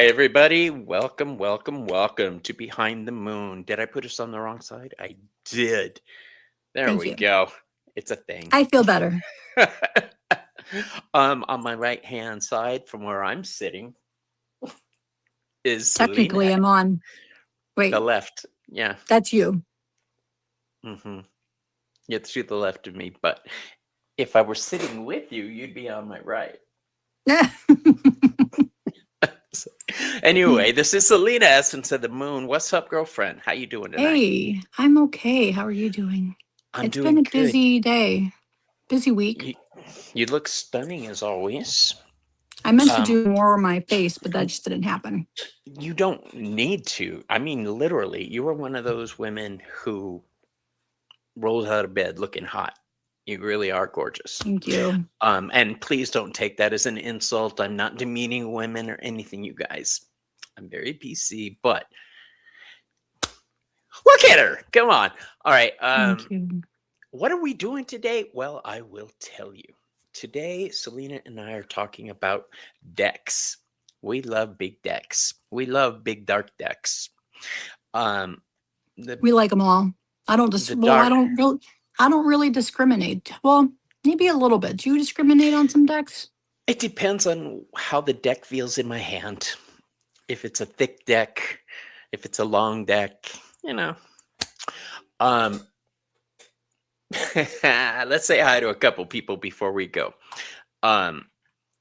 right, everybody. Welcome, welcome, welcome to Behind the Moon. Did I put us on the wrong side? I did. There Thank we you. go. It's a thing. I feel better. On my right hand side, from where I'm sitting, is Selena. Technically, I'm on. The Wait, left. Yeah. that's you. Mm-hmm. You're to the left of me, but if I were sitting with you, you'd be on my right. So, anyway, this is Selena, Essence of the Moon. What's up, girlfriend? How you doing tonight? Hey, I'm okay. How are you doing? I'm It's been a doing good. busy day, busy week. You, you look stunning as always. I meant to Um, do more on my face, but that just didn't happen. you don't need to. I mean, literally, you are one of those women who rolls out of bed looking hot. You really are gorgeous. Thank you. And please don't take that as an insult. I'm not demeaning women or anything, you guys. I'm very PC, but look at her. Come on. All right. Thank you. What are we doing today? Well, I will tell you. Today, Selena and I are talking about decks. We love big decks. We love big dark decks. Um, the We like them all. I don't the just. Well, dark. I don't really discriminate. Well, maybe a little bit. Do you discriminate on some decks? It depends on how the deck feels in my hand. If it's a thick deck, if it's a long deck, you know. Um, let's say hi to a couple people before we go. Um,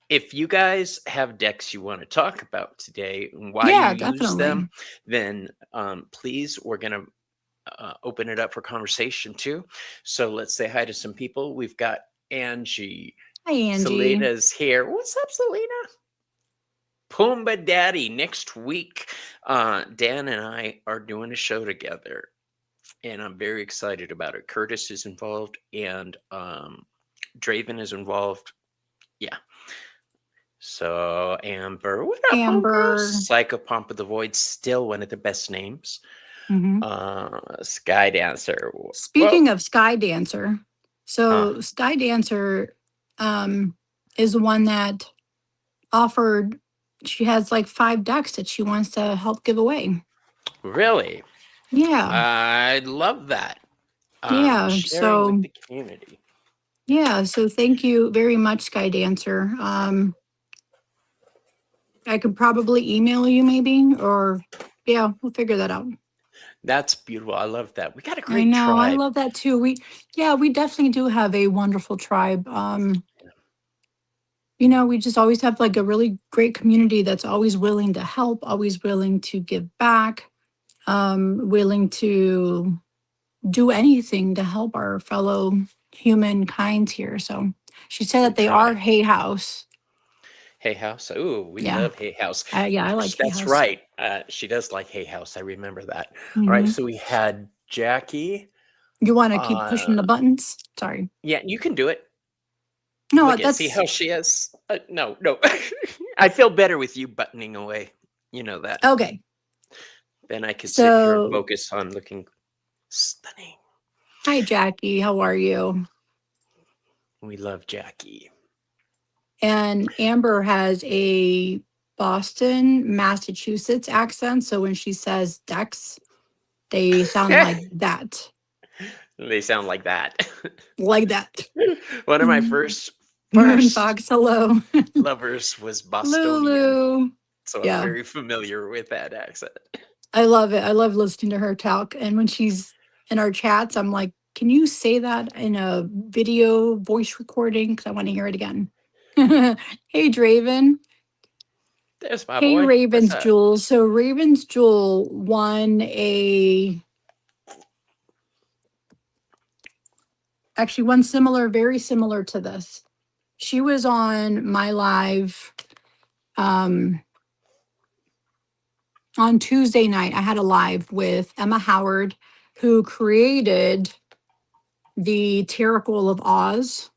if you guys have decks you want to talk about today and why Yeah, you use them, definitely. then please, we're going to open it up for conversation too. So let's say hi to some people. We've got Angie. Hi, Angie. Selena's here. What's up, Selena? Pumbaa Daddy. Next week, Dan and I are doing a show together, and I'm very excited about it. Curtis is involved, and Draven is involved. Yeah. So Amber, what up, homegirl? Amber. Psychopomp of the Void, still one of the best names. hmm Sky Dancer. Well, Speaking of Sky Dancer, so Sky Dancer is the one that offered. She has like 5 decks that she wants to help give away. really? Yeah, I love that. yeah. Sharing with So the community. yeah, so thank you very much, Sky Dancer. I could probably email you maybe, or yeah, we'll figure that out. That's beautiful. I love that. We got a I great know, I tribe. love that too. We definitely do have a wonderful tribe. We just always have like a really great community that's always willing to help, always willing to give back, willing to do anything to help our fellow humankind here. So she said We that they try. are Hay House. Hay House. Ooh, we Yeah. love Hay House. Yeah, I like Hay That's House. right. She does like Hay House. I remember that. All right. hmm So we had Jackie. You want to keep Uh, pushing the buttons? Sorry. yeah, you can do it. No, Look at see that's how she is. No, no. I feel better with you buttoning away. You know that. okay. Then I could sit here and So, focus on looking stunning. hi, Jackie. How are you? We love Jackie. And Amber has a Boston, Massachusetts accent. So when she says Dex, they sound like that. They sound like that. Like that. One of my first Moon Fox, hello. lovers was Bostonian, Lulu. so I'm Yeah, very familiar with that accent. I love it. I love listening to her talk. And when she's in our chats, I'm like, can you say that in a video voice recording? Because I want to hear it again. Hey, Draven. There's my Hey, boy. What's Ravens up? Jewel. So Ravens Jewel won a actually one similar, very similar to this. She was on my live on Tuesday night. I had a live with Emma Howard, who created the Oracle of Oz.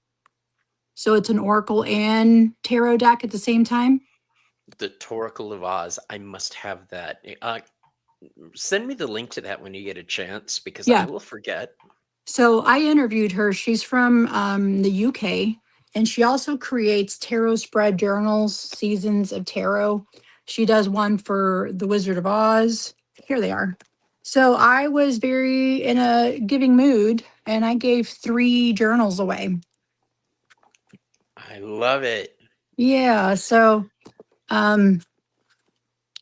So it's an Oracle and Tarot deck at the same time. The Oracle of Oz. I must have that. Send me the link to that when you get a chance because I Yeah. will forget. So I interviewed her. She's from the UK, and she also creates tarot spread journals, seasons of tarot. She does one for The Wizard of Oz. Here they are. So I was very in a giving mood and I gave 3 journals away. I love it. Yeah. So um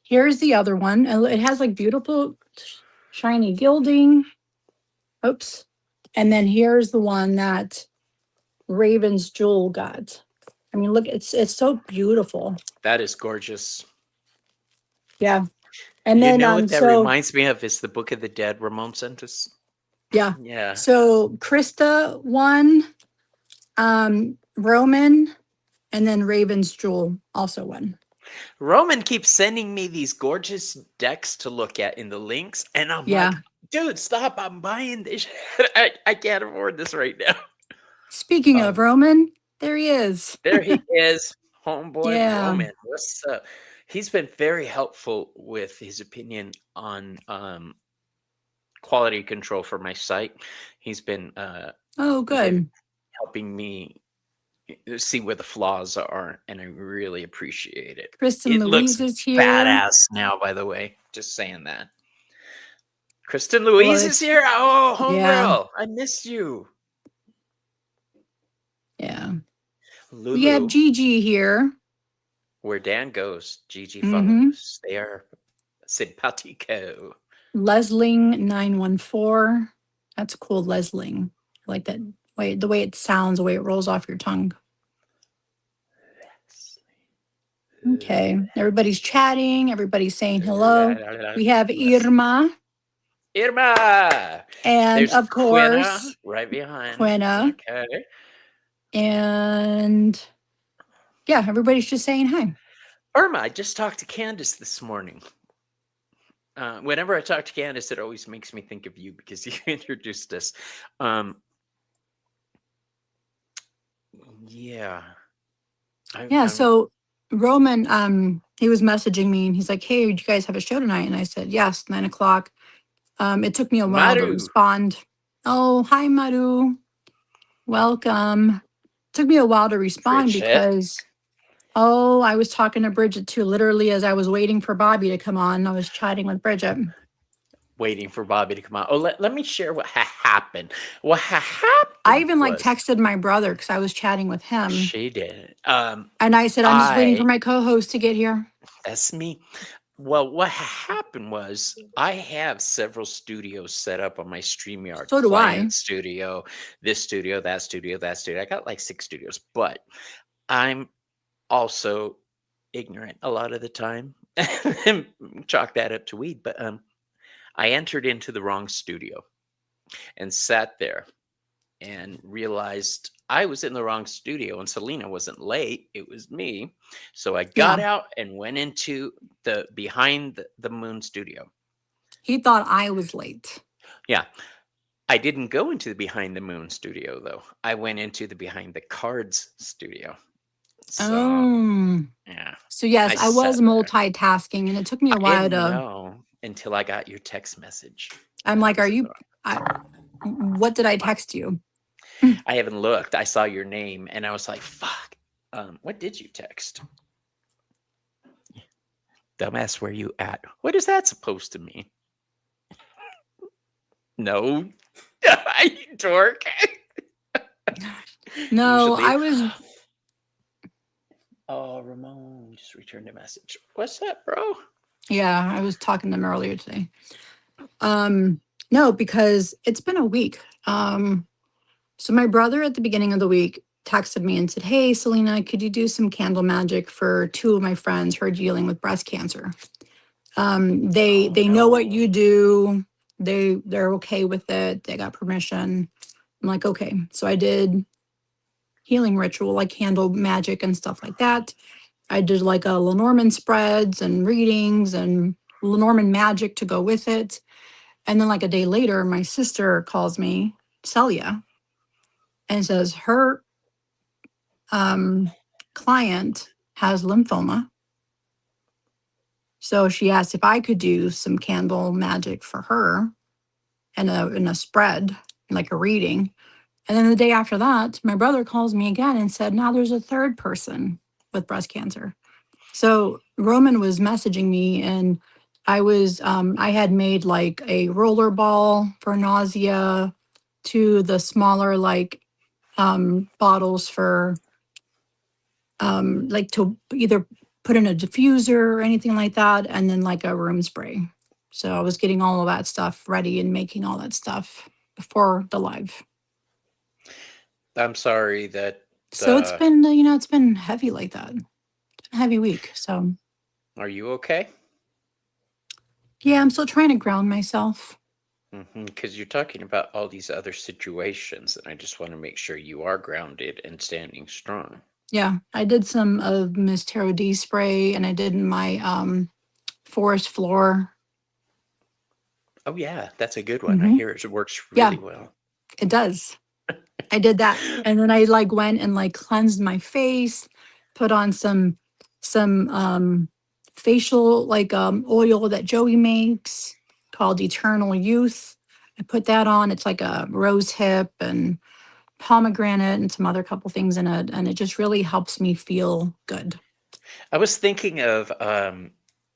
here's the other one. It has like beautiful shiny gilding. Oops. And then here's the one that Raven's Jewel got. I mean, look, it's so beautiful. That is gorgeous. Yeah. And You then know what that so reminds me of is the Book of the Dead Ramon sent us. yeah. Yeah. So Krista won, Roman, and then Raven's Jewel also won. Roman keeps sending me these gorgeous decks to look at in the links, and I'm Yeah. like, dude, stop! I'm buying this. I can't afford this right now. Speaking of Roman, there he is. There he is, homeboy Yeah. Roman. What's up? He's been very helpful with his opinion on quality control for my site. He's been Oh, good. helping me see where the flaws are, and I really appreciate it. Kristen It Louise looks is here. badass now, by the way. Just saying that. Kristen Louise is here. Oh, homegirl, I missed you. Yeah. Lulu. We have Gigi here. Where Dan goes, Gigi follows. They are simpatico. Lesling 914. That's cool, Lesling. I like that way, the way it sounds, the way it rolls off your tongue. Okay. Everybody's chatting. Everybody's saying hello. We have Irma. Irma. And there's of course, Quina right behind. Quina. Okay. And yeah, everybody's just saying hi. Irma, I just talked to Candace this morning. Whenever I talk to Candace, it always makes me think of you because you introduced us. Yeah. So Roman, he was messaging me and he's like, hey, do you guys have a show tonight? And I said, yes, 9:00. It took me a while to respond. Oh, hi, Maru. Welcome. Took me a while to respond because, I was talking to Bridget too. Literally, as I was waiting for Bobby to come on, I was chatting with Bridget. Waiting for Bobby to come on. Oh, let me share what happened. What happened? I even texted my brother because I was chatting with him. She did. And I said, I'm just waiting for my co-host to get here. That's me. Well, what happened was I have several studios set up on my StreamYard. So do I. Studio, this studio, that studio, that studio. I got like 6 studios, but I'm also ignorant a lot of the time. Chalk that up to weed. But I entered into the wrong studio and sat there and realized I was in the wrong studio and Selena wasn't late. It was me. So I got out and went into the Behind the Moon studio. He thought I was late. Yeah. I didn't go into the Behind the Moon studio, though. I went into the Behind the Cards studio. So, yeah. So, yes, I was multitasking and it took me a while to. Until I got your text message. I'm like, what did I text you? I haven't looked. I saw your name and I was like, fuck. What did you text? Dumbass, where you at? What is that supposed to mean? No. You dork. No, I was. Oh, Ramon just returned a message. What's that, bro? Yeah, I was talking to him earlier today. No, because it's been a week. So my brother at the beginning of the week texted me and said, hey, Selena, could you do some candle magic for 2 of my friends who are dealing with breast cancer? They know what you do. They're okay with it. They got permission. I'm like, okay. So I did healing ritual, like candle magic and stuff like that. I did like a Lenormand spreads and readings and Lenormand magic to go with it. And then like a day later, my sister calls me, Celia, and says her client has lymphoma. So she asked if I could do some candle magic for her and in a spread, like a reading. And then the day after that, my brother calls me again and said, now there's a 3rd person with breast cancer. So Roman was messaging me, and I had made like a roller ball for nausea, to the smaller like bottles for like to either put in a diffuser or anything like that, and then like a room spray. So I was getting all of that stuff ready and making all that stuff before the live. I'm sorry that. So it's been, it's been heavy like that. It's been a heavy week. So Are you okay? yeah, I'm still trying to ground myself. Because you're talking about all these other situations, and I just want to make sure you are grounded and standing strong. Yeah, I did some of Miss Tarot D spray, and I did my forest floor. Oh yeah, that's a good one. I Hmm. hear it works Yeah, really well. it does. I did that. And then I like went and like cleansed my face, put on some facial like oil that Joey makes called Eternal Youth. I put that on. It's like a rose hip and pomegranate and some other couple things in it. And it just really helps me feel good. I was thinking of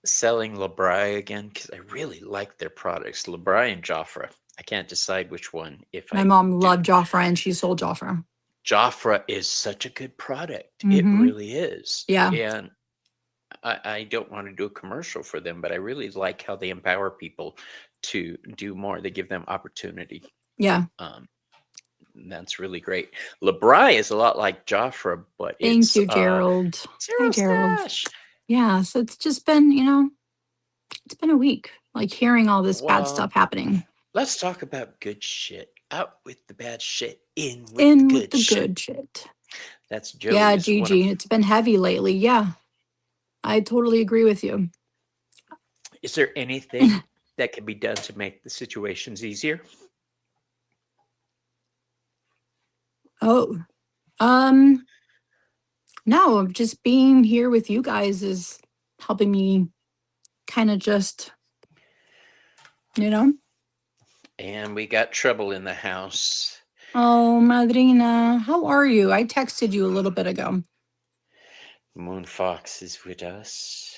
selling Labrie again because I really like their products, Labrie and Joffre. I can't decide which one. If My I mom do, loved Joffre and she sold Joffre. Joffre is such a good product. It Mm-hmm. really is. Yeah. And I don't want to do a commercial for them, but I really like how they empower people to do more. They give them opportunity. Yeah. Um, that's really great. Labrie is a lot like Joffre, but Thank it's you, Gerald. Hi, zero Gerald. stash. Yeah. So it's just been, it's been a week, like hearing all this bad Well, stuff happening. let's talk about good shit. Out with the bad shit, in with the In with good the shit. good shit. That's Yeah, Joey's one of. Gigi, it's been heavy lately. Yeah, I totally agree with you. Is there anything that can be done to make the situations easier? Oh, um, no, just being here with you guys is helping me kind of just, you know. And we got trouble in the house. Oh, Madrina, how are you? I texted you a little bit ago. Moon Fox is with us.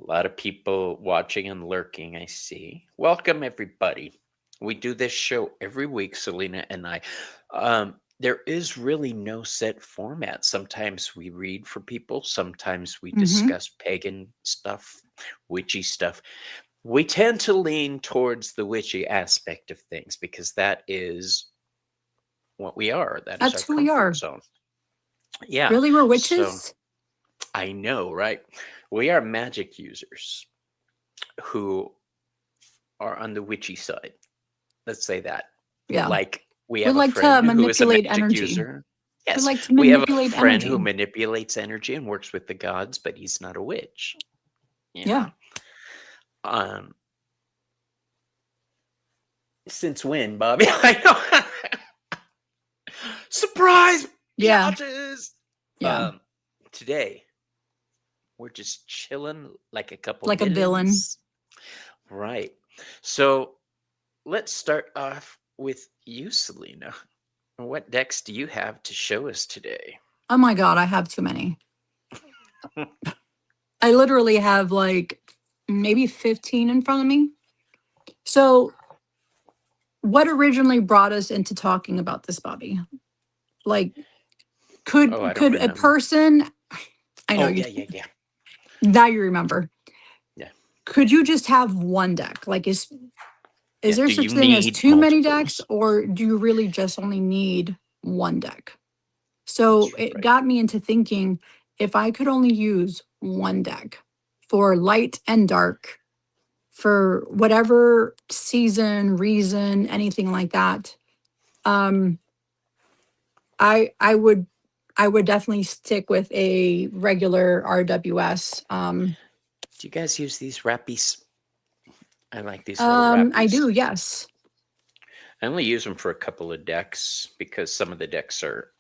A lot of people watching and lurking, I see. Welcome, everybody. We do this show every week, Selena and I. There is really no set format. Sometimes we read for people, sometimes we Mm-hmm. discuss pagan stuff, witchy stuff. We tend to lean towards the witchy aspect of things because that is what we are. That is our That's who we comfort are. zone. Yeah. Really, we're So witches? I know, right? We are magic users who are on the witchy side. Let's say that. Yeah. Like we We have a like to friend who is a manipulate magic energy. user. We Yes, like to we have a manipulate friend who energy. manipulates energy and works with the gods, but he's not a witch. Yeah. Um, since when, Bobby? I know. Surprise, Yeah. biatches. Yeah. Today we're just chilling like a couple Like a villain. villains. Right. So let's start off with you, Selena. What decks do you have to show us today? Oh my God, I have too many. I literally have like maybe 15 in front of me. So, what originally brought us into talking about this, Bobby? Like, Oh, I don't could a remember. person? I know Oh, you. yeah. Now you remember. Yeah. Could you just have one deck? Like, is Yeah. there Do you such thing as need too many decks, multiples? or do you really just only need one deck? So That's it right. got me into thinking, if I could only use one deck for light and dark, for whatever season, reason, anything like that, um, I would definitely stick with a regular RWS. Do you guys use these wrappies? I like these little I wrappies. do, yes. I only use them for a couple of decks because some of the decks are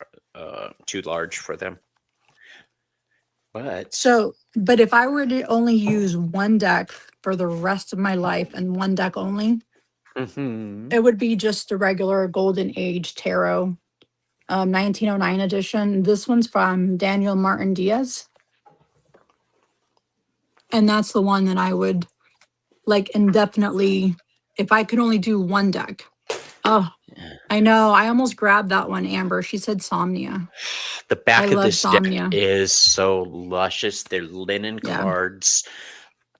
too large for them. But So, but if I were to only use one deck for the rest of my life and one deck only, mhm. it would be just a regular Golden Age Tarot, 1909 edition. This one's from Daniel Martin Diaz. And that's the one that I would like indefinitely, if I could only do one deck. Oh, I know. I almost grabbed that one, Amber. She said Somnia. The I back of love this deck Somnia. is so luscious. They're linen Yeah. cards.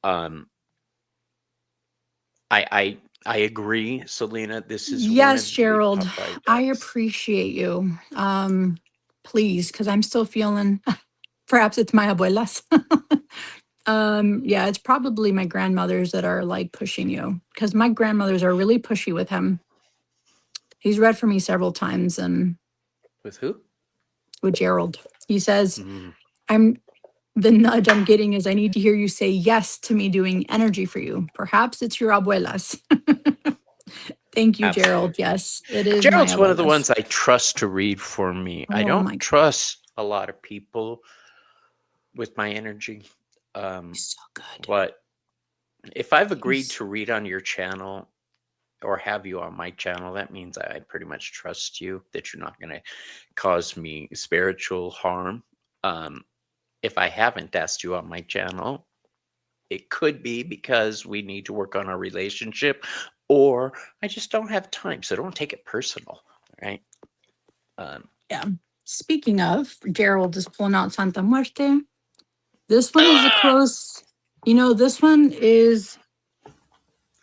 Um, I agree, Selena. This is one Yes, of your Gerald. top 5 I decks. appreciate you. Please, because I'm still feeling perhaps it's my abuelas. Yeah, it's probably my grandmothers that are like pushing you because my grandmothers are really pushy with him. He's read for me several times and With who? with Gerald. He says, Mm, I'm the nudge I'm getting is I need to hear you say yes to me doing energy for you. Perhaps it's your abuelas. Thank you, Gerald. absolutely. Yes, it is my Gerald's one of the abuelas. ones I trust to read for me. I Oh don't my, trust a lot of people with my energy. Um, he's so good. but if I've agreed He's to read on your channel or have you on my channel, that means I pretty much trust you that you're not going to cause me spiritual harm. Um, if I haven't asked you on my channel, it could be because we need to work on our relationship or I just don't have time. So don't take it personal. Right. Um, yeah. Speaking of, Gerald is pulling out Santa Muerte. This one is a close,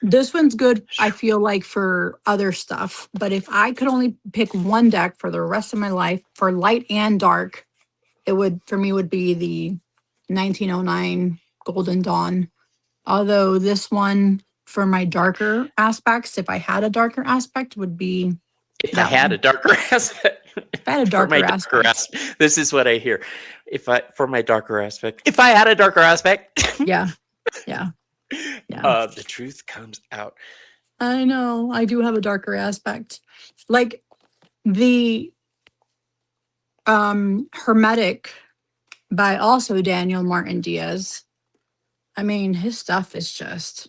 this one's good, I feel like, for other stuff. But if I could only pick one deck for the rest of my life for light and dark, it would, for me, would be the 1909 Golden Dawn. Although this one for my darker aspects, if I had a darker aspect, would be if I that had one. a darker aspect If I had a for my darker darker aspect. aspect, this is what I hear. If I for my darker aspect, if I had a darker aspect, Yeah. Yeah. Yeah. the truth comes out. I know. I do have a darker aspect. Like the Hermetic by also Daniel Martin Diaz. I mean, his stuff is just,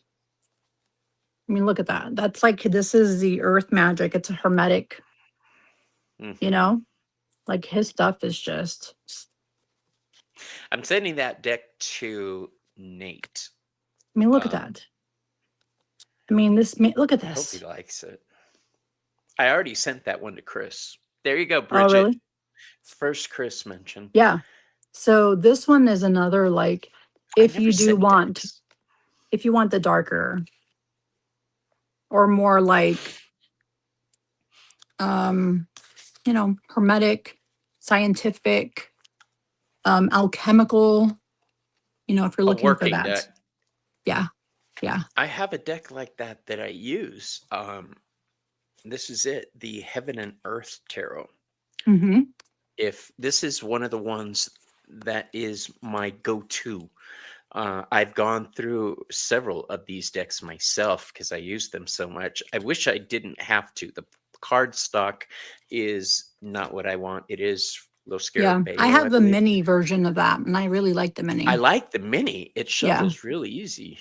I mean, look at that. That's like, this is the earth magic. It's a Hermetic, you Mhm. know, like his stuff is just, I'm sending that deck to Nate. I mean, look at Um, that. I mean, look at I hope he this. likes it. I already sent that one to Chris. There you go, Oh, Bridget. really? First Chris mentioned. Yeah. So this one is another, like, I if never you do sent want, decks. if you want the darker or more like, um, hermetic, scientific, alchemical, if you're A looking for working that. deck. Yeah. Yeah. I have a deck like that I use. This is it, the Heaven and Earth Tarot. Mm-hmm. If this is one of the ones that is my go-to. I've gone through several of these decks myself because I use them so much. I wish I didn't have to. The card stock is not what I want. It is Los Yeah. I Scarabeo, I have the believe. mini version of that, and I really like the I mini. like the mini. It Yeah. shuffles really easy.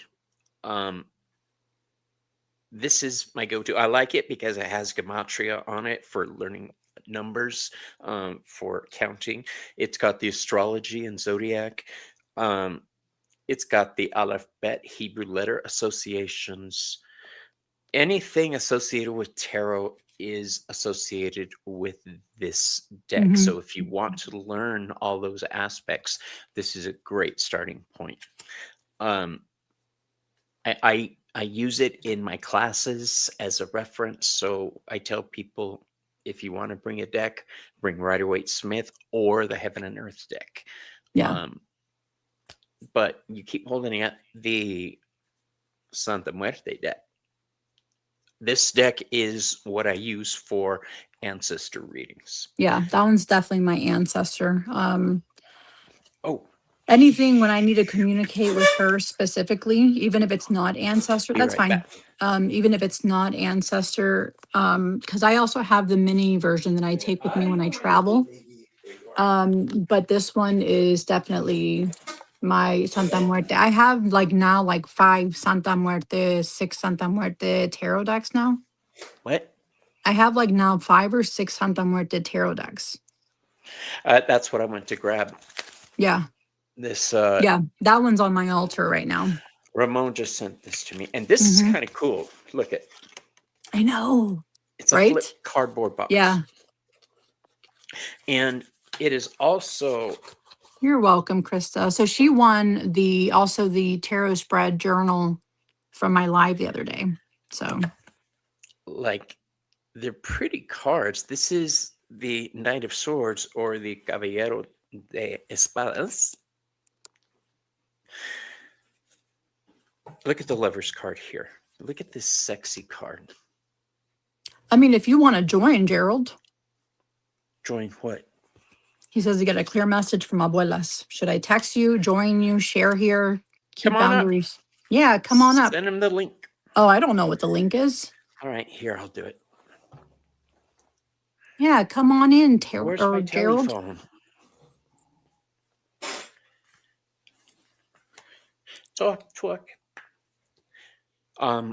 Um, this is my go-to. I like it because it has gematria on it for learning numbers, for counting. It's got the astrology and zodiac. Um, it's got the alphabet, Hebrew letter associations. Anything associated with tarot is associated with this deck. Mm-hmm. So if you want to learn all those aspects, this is a great starting point. Um, I use it in my classes as a reference. So I tell people if you want to bring a deck, bring Rider Waite Smith or the Heaven and Earth deck. Yeah. Um, but you keep holding up the Santa Muerte deck. This deck is what I use for ancestor readings. Yeah. That one's definitely my ancestor. Oh, Anything when I need to communicate with her specifically, even if it's not ancestor, be that's right fine. back. Even if it's not ancestor, because I also have the mini version that I take with me when I travel. But this one is definitely my Santa Muerte. I have like now like 5 Santa Muerte, 6 Santa Muerte tarot decks now. What? I have like now 5 or 6 Santa Muerte tarot decks. That's what I went to grab. Yeah. This Yeah, that one's on my altar right now. Ramon just sent this to me, and this is Hmm. kind of cool. Look at I know, it's a right? flip cardboard box, Yeah. and it is also You're welcome, Krista. So she won the tarot spread journal from my live the other day. So like they're pretty cards. This is the Knight of Swords or the Caballero de Espadas. Look at the Lover's card here. Look at this sexy card. I mean, if you want to join, Gerald, Join what? he says he got a clear message from abuelas. Should I text you, join you, share here, Come keep on up. boundaries? Yeah, come on up. Send him the link. Oh, I don't know what the link is. All right, here, I'll do it. Yeah, come on in, Where's my Gerald. telephone? Talk.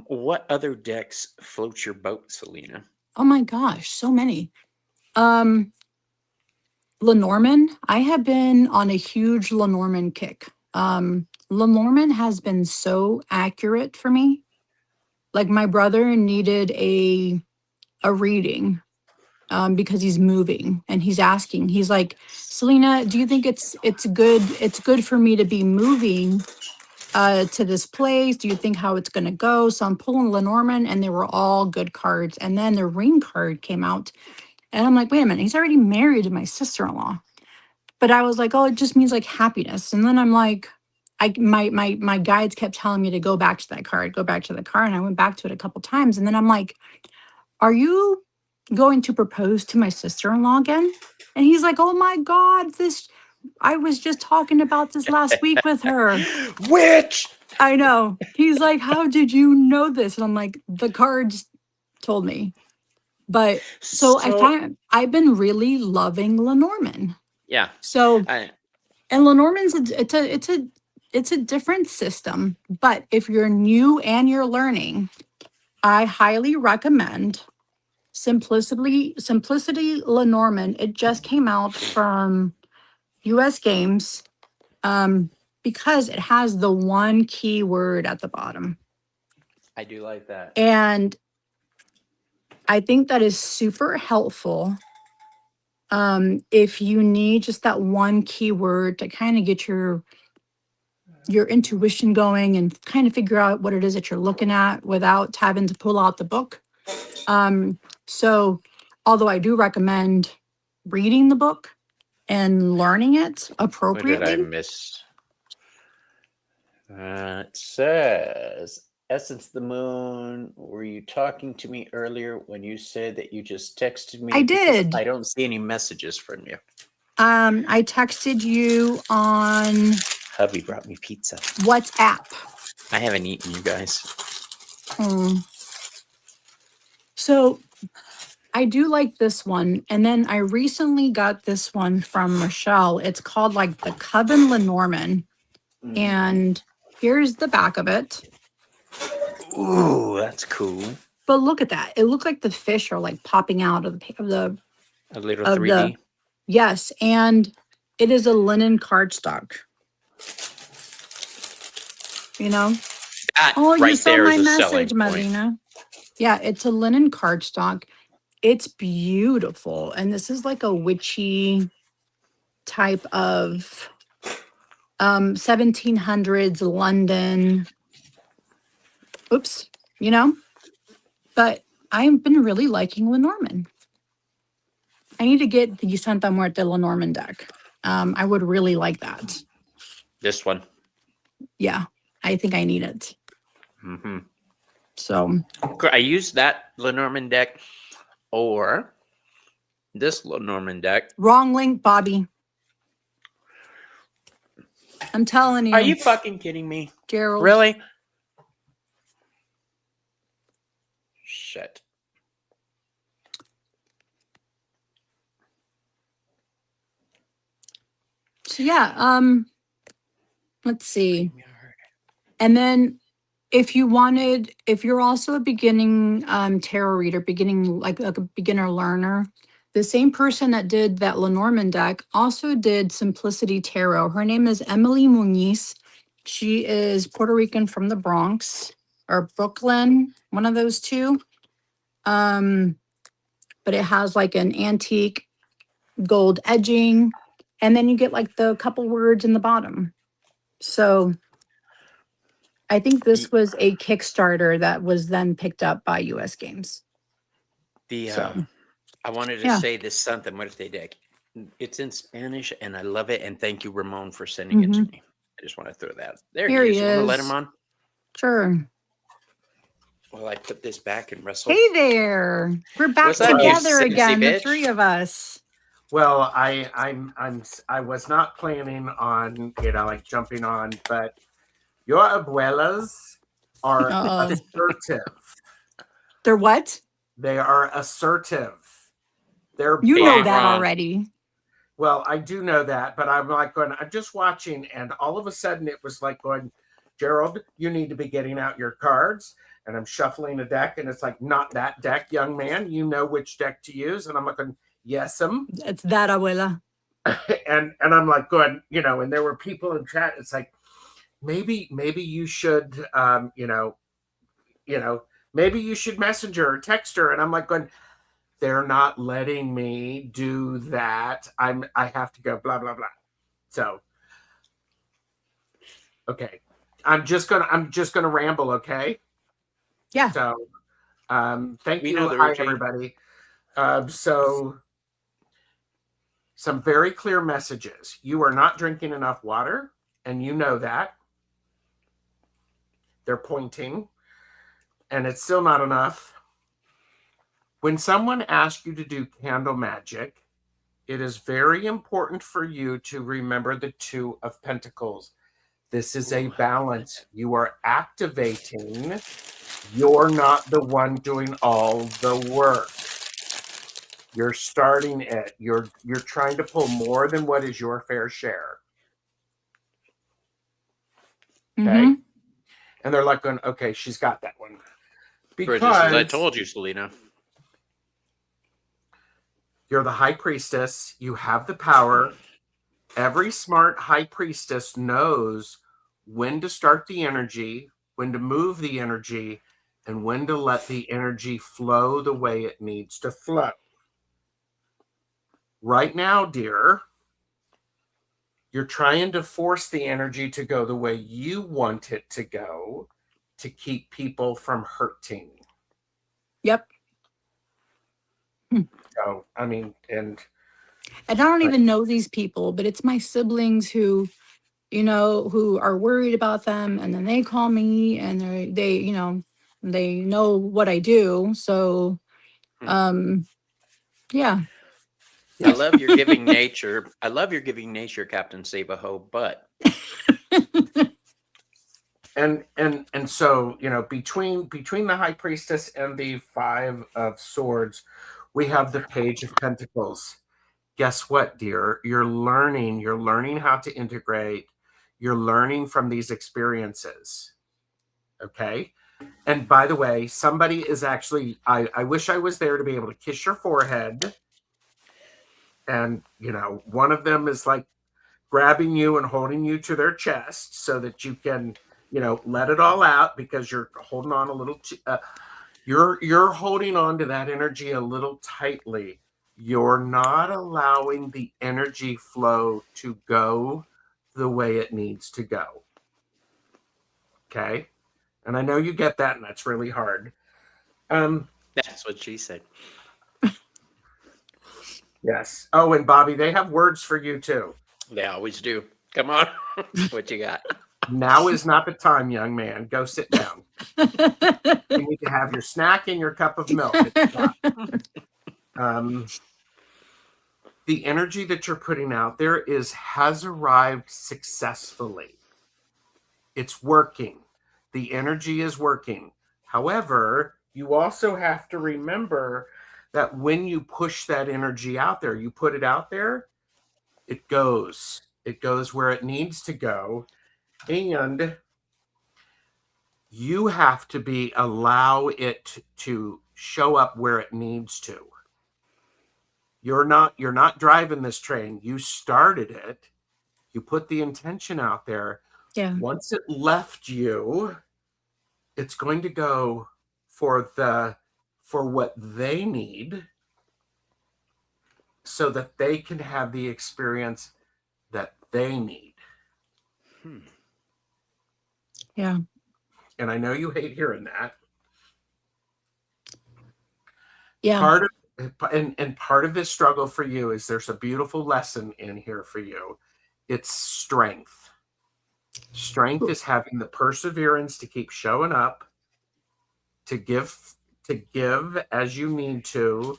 What other decks float your boat, Selena? Oh my gosh, so many. Lenormand. I have been on a huge Lenormand kick. Lenormand has been so accurate for me. Like my brother needed a reading because he's moving and he's asking. He's like, Selena, do you think it's good for me to be moving to this place? Do you think how it's gonna go? So I'm pulling Lenormand and they were all good cards. And then the ring card came out. And I'm like, wait a minute, he's already married to my sister-in-law. But I was like, oh, it just means like happiness. And then I'm like, my guides kept telling me to go back to that card, go back to the card. And I went back to it a couple times. And then I'm like, are you going to propose to my sister-in-law again? And he's like, oh my God, I was just talking about this last week with her. Witch! I know. He's like, how did you know this? And I'm like, the cards told me. But so I've been really loving Lenormand. Yeah. So I, and Lenormand's it's a different system, but if you're new and you're learning, I highly recommend Simplicity Lenormand. It just came out from US Games because it has the one keyword at the bottom. I do like that. And I think that is super helpful if you need just that one keyword to kind of get your intuition going and kind of figure out what it is that you're looking at without having to pull out the book. So although I do recommend reading the book and learning it What did I appropriately, miss? It says, Essence the Moon, were you talking to me earlier when you said that you just texted me? I Because did. I don't see any messages from you. I texted you on Hubby brought me pizza. WhatsApp. I haven't eaten, you guys. So I do like this one. And then I recently got this one from Michelle. It's called like the Coven Lenormand. And here's the back of it. Ooh, that's cool. But look at that. It looked like the fish are like popping out of the A little 3D. Yes, and it is a linen cardstock. You know? That Oh, you right saw there my is a selling message, point. Marlena. Yeah, it's a linen cardstock. It's beautiful. And this is like a witchy type of 1700s London. Oops, you know? But I've been really liking Lenormand. I need to get the Santa Muerte Lenormand deck. I would really like that. This one. Yeah, I think I need it. So I use that Lenormand deck or this Lenormand deck. wrong link, Bobby. I'm telling you. Are you fucking kidding me? Gerald? Really? Shit. So yeah, let's see. And then if you're also a beginning tarot reader, like a beginner learner, The same person that did that Lenormand deck also did Simplicity Tarot. Her name is Emily Muniz. She is Puerto Rican from the Bronx or Brooklyn, one of those two. But it has like an antique gold edging, and then you get like the couple words in the bottom. So I think this was a Kickstarter that was then picked up by US Games. So I wanted to yeah. say this Santa Muerte deck. It's in Spanish, and I love it. And thank you, Ramon, for sending it to me. I just want to throw that. There Here he is. he You want to let is. him on? Sure. Well, I put this back and wrestle. Hey there. We're back What's up, you together sexy again, the bitch? three of us. Well, I was not planning on, like jumping on, but your abuelas are assertive. They're what? They are assertive. They're You know Bang that wrong. already. Well, I do know that, but I'm like going, I'm just watching, and all of a sudden it was like going, Gerald, you need to be getting out your cards. And I'm shuffling a deck, and it's like, not that deck, young man. You know which deck to use. And I'm like, yes'm. It's that abuela. and I'm like, going, and there were people in chat. It's like, maybe you should, maybe you should messenger or text her. And I'm like going, they're not letting me do that. I have to go, blah, blah, blah. So, okay. I'm just gonna ramble, okay? Yeah. So, thank We you. know the Hi, routine. everybody. So, some very clear messages. You are not drinking enough water, and you know that. They're pointing, and it's still not enough. When someone asks you to do candle magic, it is very important for you to remember the Two of Pentacles. This is a balance. You are activating. You're not the one doing all the work. You're starting it. You're trying to pull more than what is your fair share. Okay. Mm-hmm. And they're like going, okay, she's got that one. Bridget says, I told you, Selena. You're the high priestess. You have the power. Every smart high priestess knows when to start the energy, when to move the energy, and when to let the energy flow the way it needs to flow. Right now, dear, you're trying to force the energy to go the way you want it to go to keep people from hurting. Yep. So, I mean, and I don't even know these people, but it's my siblings who, who are worried about them, and then they call me, and they know what I do. So, yeah. I love your giving nature. I love your giving nature, Captain Save-A-Ho, but and so, between the high priestess and the Five of Swords, we have the Page of Pentacles. Guess what, dear? You're learning how to integrate. You're learning from these experiences. Okay. And by the way, somebody is actually, I wish I was there to be able to kiss your forehead. And, one of them is like grabbing you and holding you to their chest so that you can, let it all out, because you're holding on a little, you're holding on to that energy a little tightly. You're not allowing the energy flow to go the way it needs to go. Okay. And I know you get that, and that's really hard. that's what she said. Yes. Oh, and Bobby, they have words for you too. They always do. Come on. What you got? Now is not the time, young man. Go sit down. You need to have your snack and your cup of milk. The energy that you're putting out there has arrived successfully. It's working. The energy is working. However, you also have to remember that when you push that energy out there, you put it out there, it goes where it needs to go. And you have to allow it to show up where it needs to. You're not driving this train. You started it. You put the intention out there. Yeah. Once it left you, it's going to go for what they need so that they can have the experience that they need. Yeah. And I know you hate hearing that. Yeah. Part of this struggle for you is there's a beautiful lesson in here for you. It's strength. Strength is having the perseverance to keep showing up, to give as you need to,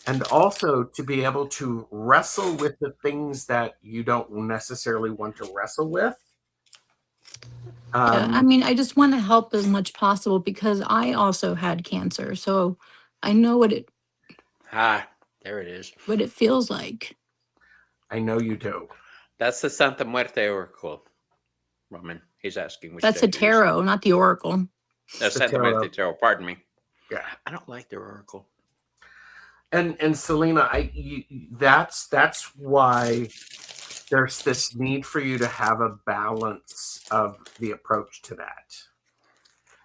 and also to be able to wrestle with the things that you don't necessarily want to wrestle with. I mean, I just want to help as much possible because I also had cancer. So I know what it There it is. feels like. I know you do. That's the Santa Muerte Oracle, Roman. He's asking which That's a deck to use. tarot, not the oracle. That's The Santa tarot. Muerte Tarot. Pardon me. Yeah. I don't like their oracle. And Selena, that's why there's this need for you to have a balance of the approach to that.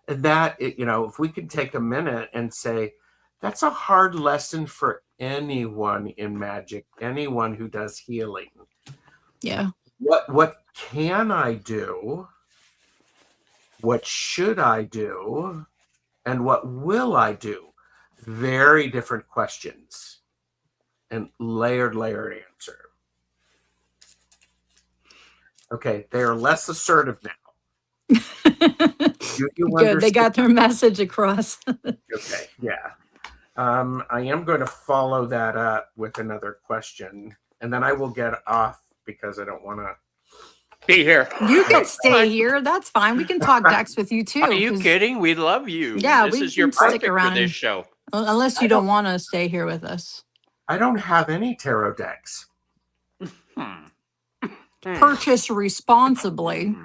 And that, if we could take a minute and say, that's a hard lesson for anyone in magic, anyone who does healing. Yeah. What can I do? What should I do? And what will I do? Very different questions and layered answer. Okay, they are less assertive now. Good. They got their message across. Okay, yeah. I am going to follow that up with another question, and then I will get off because I don't want to be here. You can stay here. That's fine. We can talk decks with you too. Are you kidding? We love you. Yeah, this we is your can stick perfect around for this show. Unless you don't want to stay here with us. I don't have any tarot decks. Purchase responsibly.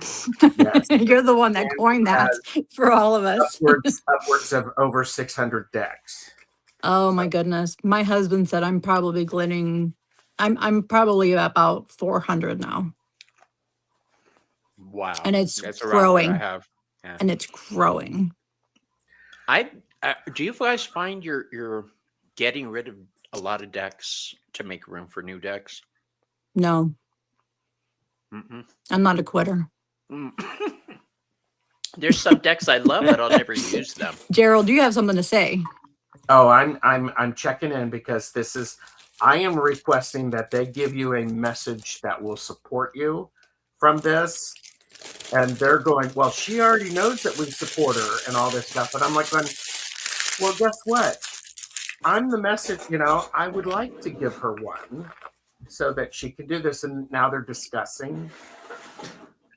Yes. You're the one that coined that for all of us. upwards of over 600 decks. Oh my goodness. My husband said I'm probably I'm probably about 400 now. Wow. And it's That's growing. I have. Yeah. And it's growing. Do you guys find you're getting rid of a lot of decks to make room for new decks? No. Mm-mm. I'm not a quitter. There's some decks I love, but I'll never use them. Gerald, do you have something to say? Oh, I'm checking in because I am requesting that they give you a message that will support you from this. And they're going, well, she already knows that we support her and all this stuff. And I'm like, well, guess what? I'm the message, I would like to give her one so that she can do this. And now they're discussing.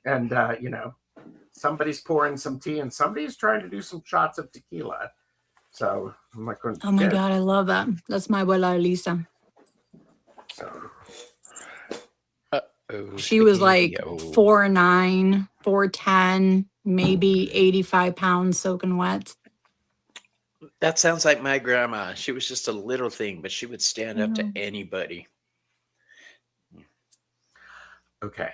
And, somebody's pouring some tea and somebody's trying to do some shots of tequila. So I'm like, oh my God, I love that. That's my abuela Elisa. So. She was like 4'9", 4'10", maybe 85 pounds soaking wet. That sounds like my grandma. She was just a little thing, but she would stand up to anybody. Okay.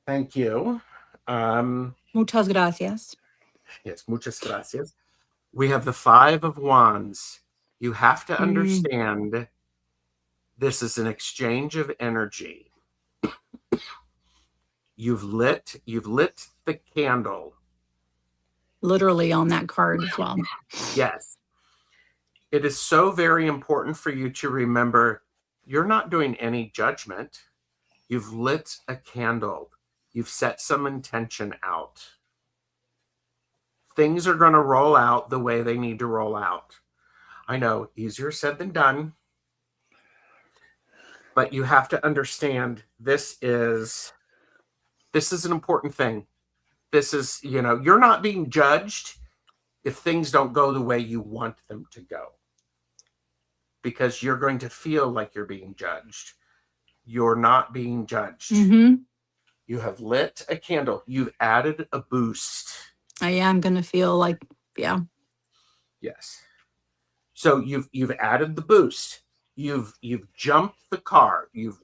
Thank you. Muchas gracias. Yes, muchas gracias. We have the 5 of Wands. You have to understand this is an exchange of energy. You've lit the candle. Literally on that card as well. Yes. It is so very important for you to remember you're not doing any judgment. You've lit a candle. You've set some intention out. Things are going to roll out the way they need to roll out. I know, easier said than done. But you have to understand this is an important thing. This is, you're not being judged if things don't go the way you want them to go. Because you're going to feel like you're being judged. You're not being judged. Mm-hmm. You have lit a candle. You've added a boost. I am going to feel like, yeah. Yes. So you've added the boost. You've jumped the car. You've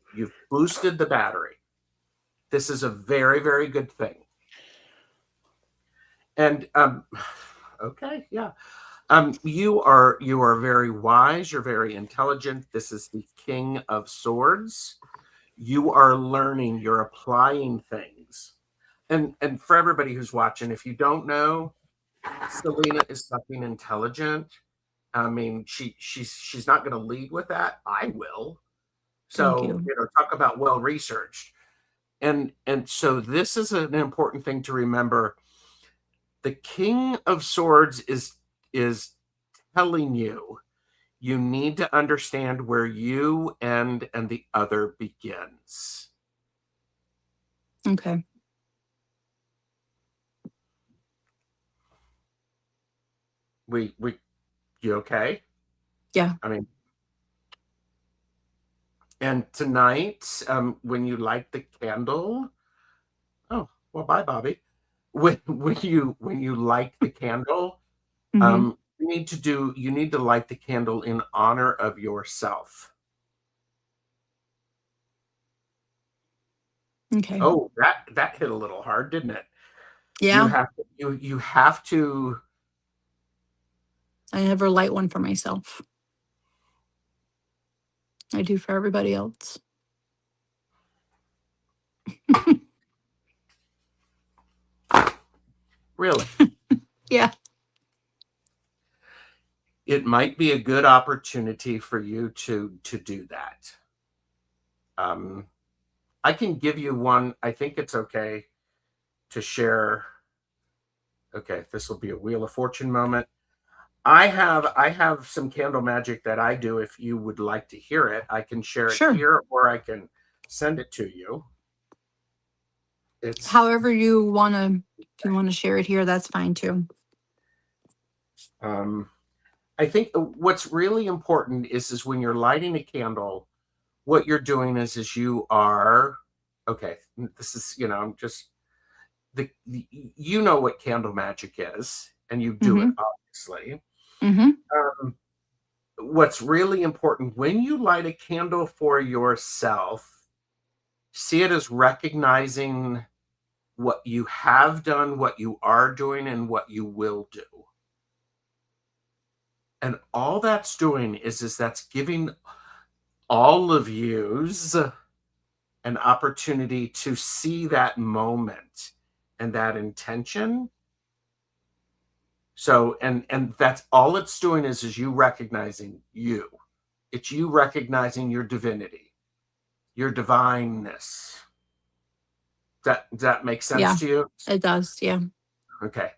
boosted the battery. This is a very, very good thing. And okay, yeah. You are very wise. You're very intelligent. This is the King of Swords. You are learning. You're applying things. And for everybody who's watching, if you don't know, Selena is something intelligent. I mean, she's not going to lead with that. I will. Thank So, you. talk about well researched. And so this is an important thing to remember. The King of Swords is telling you need to understand where you end and the other begins. Okay. You okay? Yeah. I mean, and tonight, when you light the candle, oh well, bye, Bobby. When you light the candle, Mhm. you need to light the candle in honor of yourself. Okay. Oh, that hit a little hard, didn't it? Yeah. You have to. I never light one for myself. I do for everybody else. Really? Yeah. It might be a good opportunity for you to do that. I can give you one. I think it's okay to share. Okay, this will be a Wheel of Fortune moment. I have some candle magic that I do. If you would like to hear it, I can share it Sure. here, or I can send it to you. It's However you want to, if you want to share it here, that's fine too. I think what's really important is when you're lighting a candle, what you're doing is you are, okay, this is, I'm just, you know what candle magic is, and you do it, obviously. What's really important when you light a candle for yourself, see it as recognizing what you have done, what you are doing, and what you will do. And all that's doing is that's giving all of yous an opportunity to see that moment and that intention. So, and that's all it's doing is you recognizing you. It's you recognizing your divinity, your divineness. Does that make sense to you? It does. Yeah. Okay.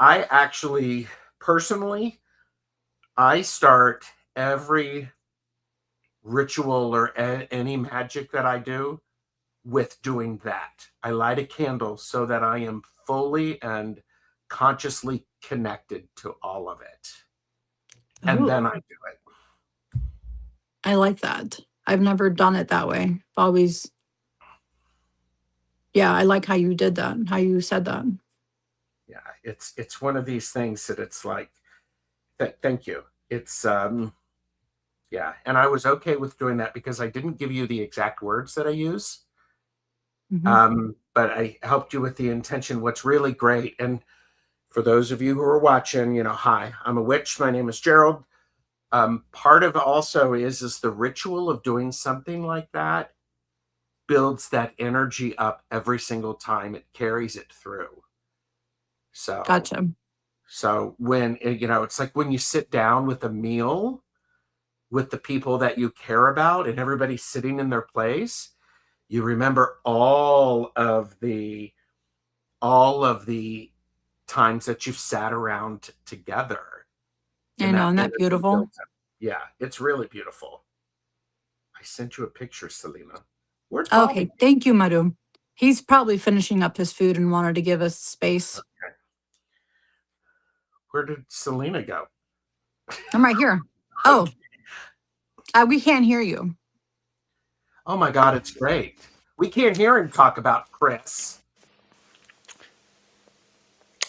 I actually, personally, I start every ritual or any magic that I do with doing that. I light a candle so that I am fully and consciously connected to all of it. And then I do it. I like that. I've never done it that way. Always. Yeah, I like how you did that, how you said that. Yeah, it's one of these things that it's like, thank you. It's yeah, and I was okay with doing that because I didn't give you the exact words that I use. But I helped you with the intention. What's really great, and for those of you who are watching, hi, I'm a witch. My name is Gerald. Part of also is the ritual of doing something like that builds that energy up every single time. It carries it through. So Gotcha. So when it's like when you sit down with a meal with the people that you care about and everybody's sitting in their place, you remember all of the times that you've sat around together. I know, isn't that beautiful? Yeah, it's really beautiful. I sent you a picture, Selena. Where's Bobby? Okay, thank you, Madhu. He's probably finishing up his food and wanted to give us space. Okay. Where did Selena go? I'm right here. Oh, we can't hear you. Oh my God, it's great. We can't hear him talk about Chris.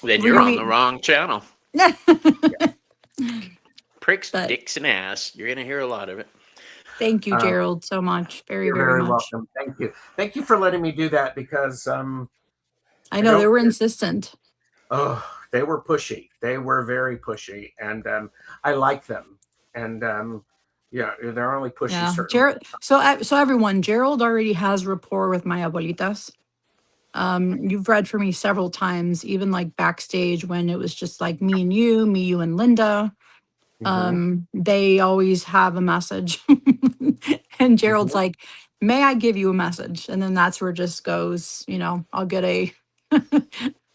Then you're on the wrong channel. Pricks, But dicks, and ass. You're gonna hear a lot of it. thank you, Um, Gerald, so much. Very, you're very very much. welcome. Thank you. Thank you for letting me do that because I I know they don't. were insistent. Oh, they were pushy. They were very pushy, and I like them. And yeah, they're only pushy Yeah, certain. Gerald. So everyone, Gerald already has rapport with my abuelitas. You've read for me several times, even like backstage when it was just like me, you, and Linda. They always have a message, and Gerald's like, "May I give you a message?" And then that's where it just goes. I'll get a,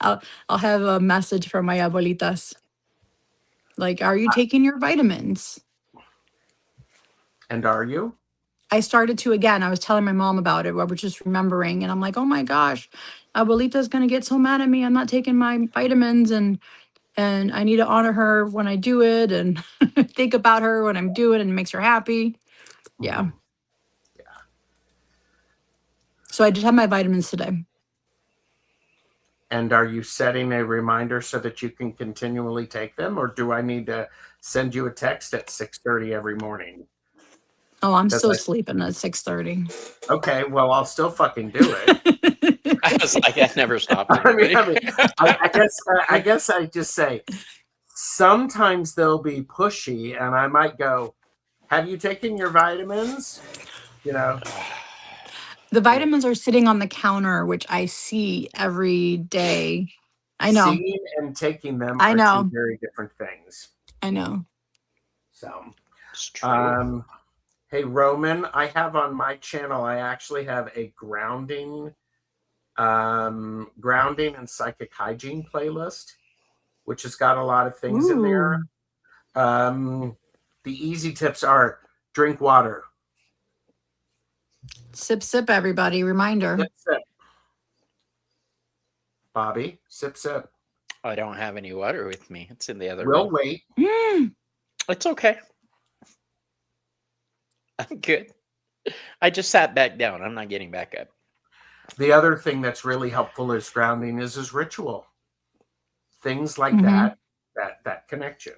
I'll have a message from my abuelitas. Like, are you taking your vitamins? And are you? I started to again. I was telling my mom about it. I was just remembering, and I'm like, oh my gosh, abuelita's gonna get so mad at me. I'm not taking my vitamins, and I need to honor her when I do it, and think about her when I'm doing it, and it makes her happy. Yeah. Mhm. So I just had my vitamins today. And are you setting a reminder so that you can continually take them, or do I need to send you a text at 6:30 every morning? Oh, I'm Because still sleeping at 6:30. okay, well, I'll still fucking do it. I was like, that never stopped I mean, anybody. I guess I just say sometimes they'll be pushy, and I might go, "Have you taken your vitamins?" You know, The vitamins are sitting on the counter, which I see every day. I know. seeing and taking them I are two know. very different things. I know. So, It's true. um, hey Roman, I have on my channel. I actually have a grounding and psychic hygiene playlist, which has got a lot of things in there. Ooh. The easy tips are drink water. Sip, sip, everybody. Reminder. Sip, sip. Bobby, sip, sip. I don't have any water with me. It's in the other We'll room. wait. It's okay. I'm good. I just sat back down. I'm not getting back up. The other thing that's really helpful is grounding is ritual. Things like Mhm. that connect you.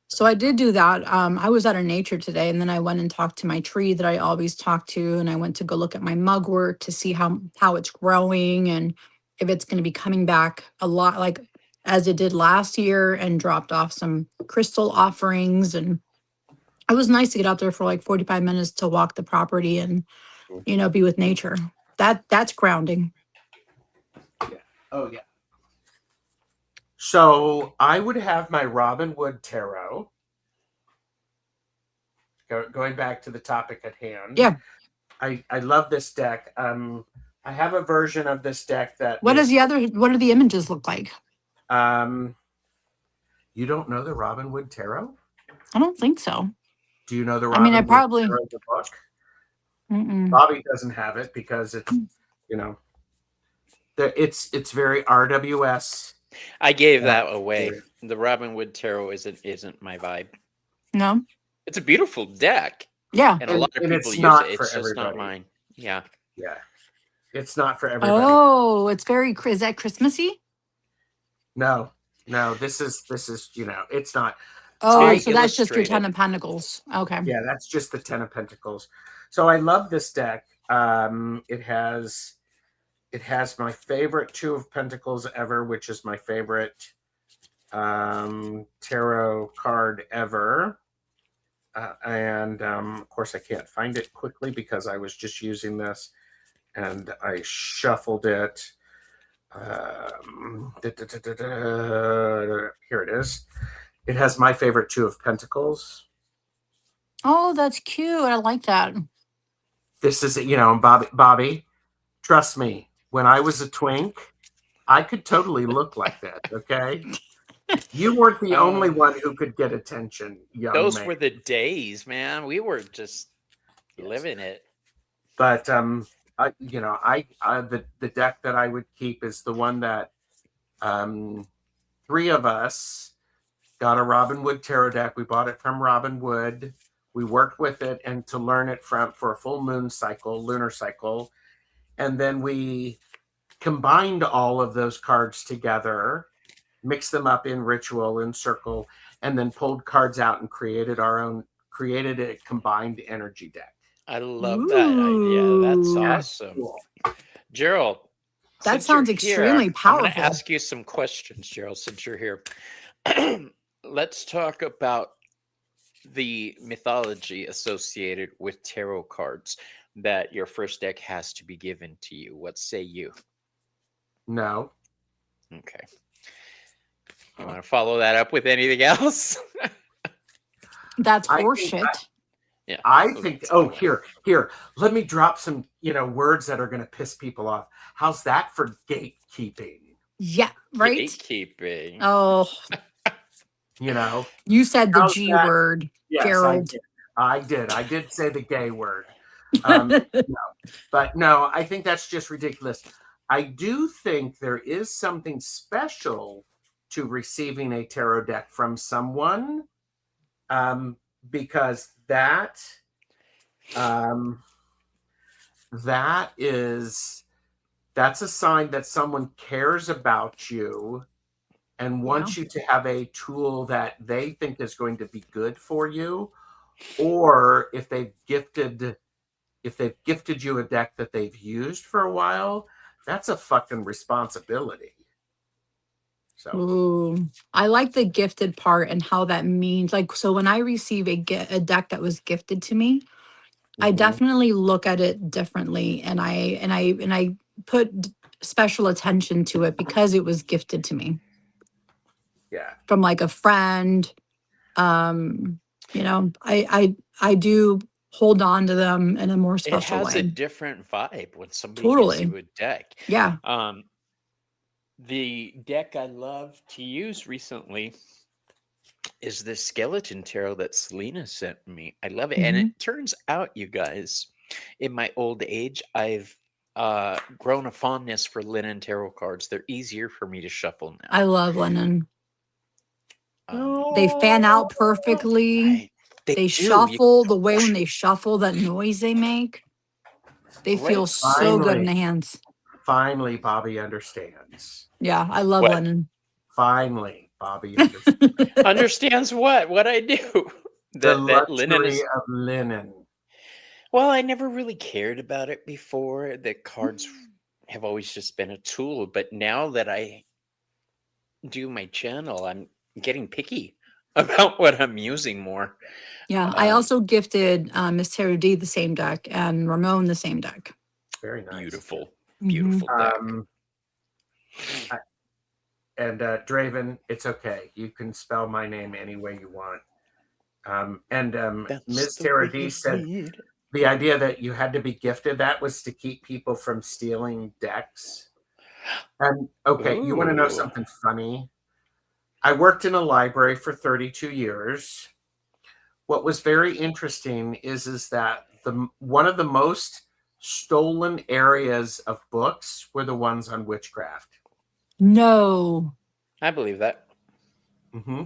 So I did do that. I was out of nature today, and then I went and talked to my tree that I always talk to, and I went to go look at my mugwort to see how it's growing and if it's going to be coming back a lot like as it did last year, and dropped off some crystal offerings. And it was nice to get out there for like 45 minutes to walk the property and be with nature. That's grounding. Yeah. Oh yeah. So I would have my Robin Wood tarot. Going back to the topic at hand. Yeah. I love this deck. I have a version of this deck that What is do the images look like? You don't know the Robin Wood tarot? I don't think so. Do you know the I mean, I Robin Wood probably. tarot, the book? Mm-mm. Bobby doesn't have it because it's it's very RWS. I gave that away. The Robin Wood Tarot isn't my vibe. No. It's a beautiful deck. Yeah. And a lot of And people it's use not it. for It's just not everybody. mine. Yeah. Yeah. It's not for everybody. Oh, it's very, is that Christmassy? No. This is it's not. Oh, It's so that's just your illustrated. 10 of Pentacles. Okay. Yeah, that's just the 10 of Pentacles. So I love this deck. It has my favorite 2 of Pentacles ever, which is my favorite tarot card ever. And of course, I can't find it quickly because I was just using this and I shuffled it. Here it is. It has my favorite 2 of Pentacles. Oh, that's cute. I like that. This is, Bobby, trust me, when I was a twink, I could totally look like that, okay? You weren't the only one who could get attention, young Those man. were the days, man. We were just living it. But the deck that I would keep is the one that 3 of us got a Robin Wood tarot deck. We bought it from Robin Wood. We worked with it and to learn it for a full moon cycle, lunar cycle. And then we combined all of those cards together, mixed them up in ritual, in circle, and then pulled cards out and created a combined energy deck. I love that idea. That's Ooh, awesome. Cool. Gerald, that since you're sounds here, extremely I'm going to powerful. ask you some questions, Gerald, since you're here. Let's talk about the mythology associated with tarot cards that your first deck has to be given to you. What say you? No. Okay. You want to follow that up with anything else? That's I think horseshit. Yeah. I think, oh, here, let me drop some, words that are going to piss people off. How's that for gatekeeping? Yeah, right? Gatekeeping. Oh, You know, you said the how's G that? word, Yes, Gerald. I did say the gay word. No, but no, I think that's just ridiculous. I do think there is something special to receiving a tarot deck from someone, because that's a sign that someone cares about you and wants you to have a tool that they think is going to be good for you, or if they've gifted you a deck that they've used for a while, that's a fucking responsibility. So Ooh, I like the gifted part and how that means. Like, so when I receive a deck that was gifted to me, I definitely look at it differently, and I put special attention to it because it was gifted to me yeah, from like a friend. I do hold on to them in a more It special has a way. different vibe when somebody gives Totally. you a deck. Yeah. The deck I love to use recently is the skeleton tarot that Selena sent me. I love it. And Mhm. it turns out, you guys, in my old age, I've grown a fondness for linen tarot cards. They're easier for me to shuffle now. I love Lennon. Um, They fan out perfectly. they They do. shuffle the way when they shuffle, that noise they make. They Great. feel so good in the hands. Finally, Bobby understands. Yeah, I love What? Lennon. Finally, Bobby understands. Understands what I do. The That linen luxury is. of linen. Well, I never really cared about it before. The cards have always just been a tool, but now that I do my channel, I'm getting picky about what I'm using more. Yeah, I also gifted Miss Terry D the same deck and Ramon the same deck. Very nice. Beautiful, Mhm. beautiful deck. And Draven, it's okay. You can spell my name any way you want. Ms. Tara D said the idea that you had to be gifted, that was to keep people from stealing decks. And okay, you want to know Ooh. something funny? I worked in a library for 32 years. What was very interesting is that one of the most stolen areas of books were the ones on witchcraft. No. I believe that. Mm-hmm.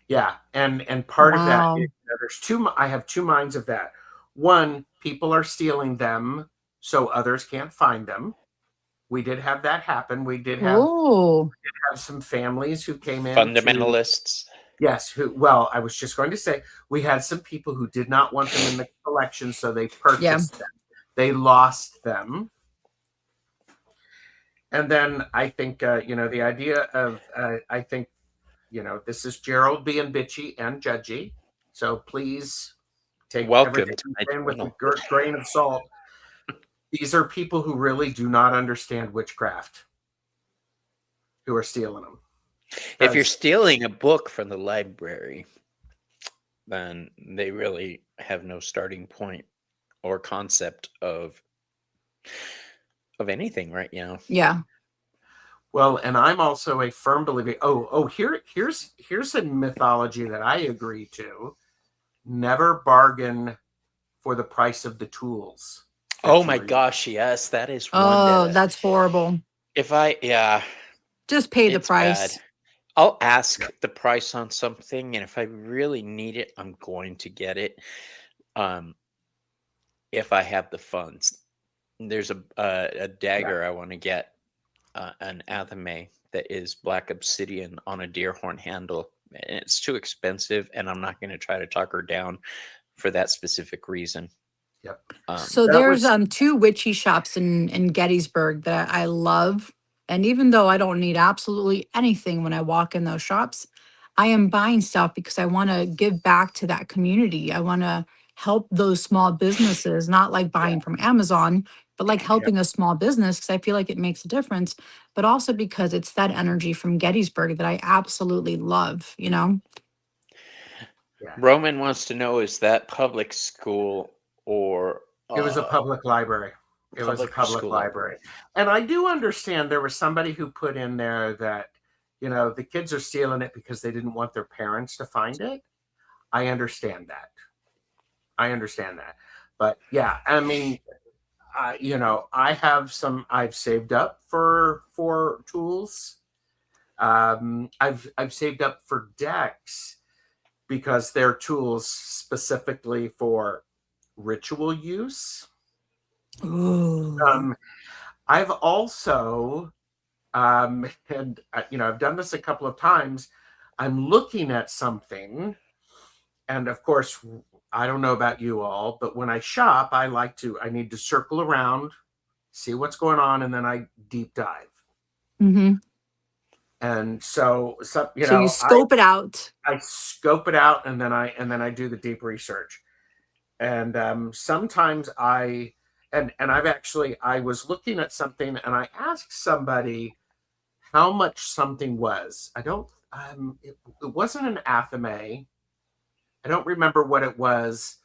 Yeah, and part of that, Wow. there's two. I have two minds of that. One, people are stealing them so others can't find them. We did have that happen. We did have some families who came in. Fundamentalists. Yes, well, I was just going to say we had some people who did not want them in the collection, so they purchased them. They lost them. And then I think, the idea of, I think, this is Gerald being bitchy and judgy. So please take everything in with a grain of salt. These are people who really do not understand witchcraft who are stealing them. If you're stealing a book from the library, then they really have no starting point or concept of anything right now. Yeah. Well, and I'm also a firm believer. Here's a mythology that I agree to. Never bargain for the price of the tools. Oh my gosh, yes, that is one. Oh, that's horrible. Just pay the price. Bad. I'll ask the price on something, and if I really need it, I'm going to get it. If I have the funds. There's a dagger I want to get, an athame that is black obsidian on a deer horn handle It's too expensive, and I'm not going to try to talk her down for that specific reason. Yep. So That there's was 2 witchy shops in Gettysburg that I love. And even though I don't need absolutely anything when I walk in those shops, I am buying stuff because I want to give back to that community. I want to help those small businesses, not like yeah, buying from Amazon, but like yeah, helping a small business because I feel like it makes a difference. But also because it's that energy from Gettysburg that I absolutely love, you know? yeah. Roman wants to know, is that public school or It was a public library. It was a public public school library. library? And I do understand there was somebody who put in there that, the kids are stealing it because they didn't want their parents to find it. I understand that. I understand that. But yeah, I mean, I've saved up for tools. I've saved up for decks because they're tools specifically for ritual use. Ooh. Um, I've also, and I've done this a couple of times. I'm looking at something, and of course, I don't know about you all, but when I shop, I need to circle around, see what's going on, and then I deep dive. Mm-hmm. And so, So you scope it out. I scope it out, and then I do the deep research. And sometimes I was looking at something, and I asked somebody how much something was. I don't it wasn't an athame. I don't remember what it was.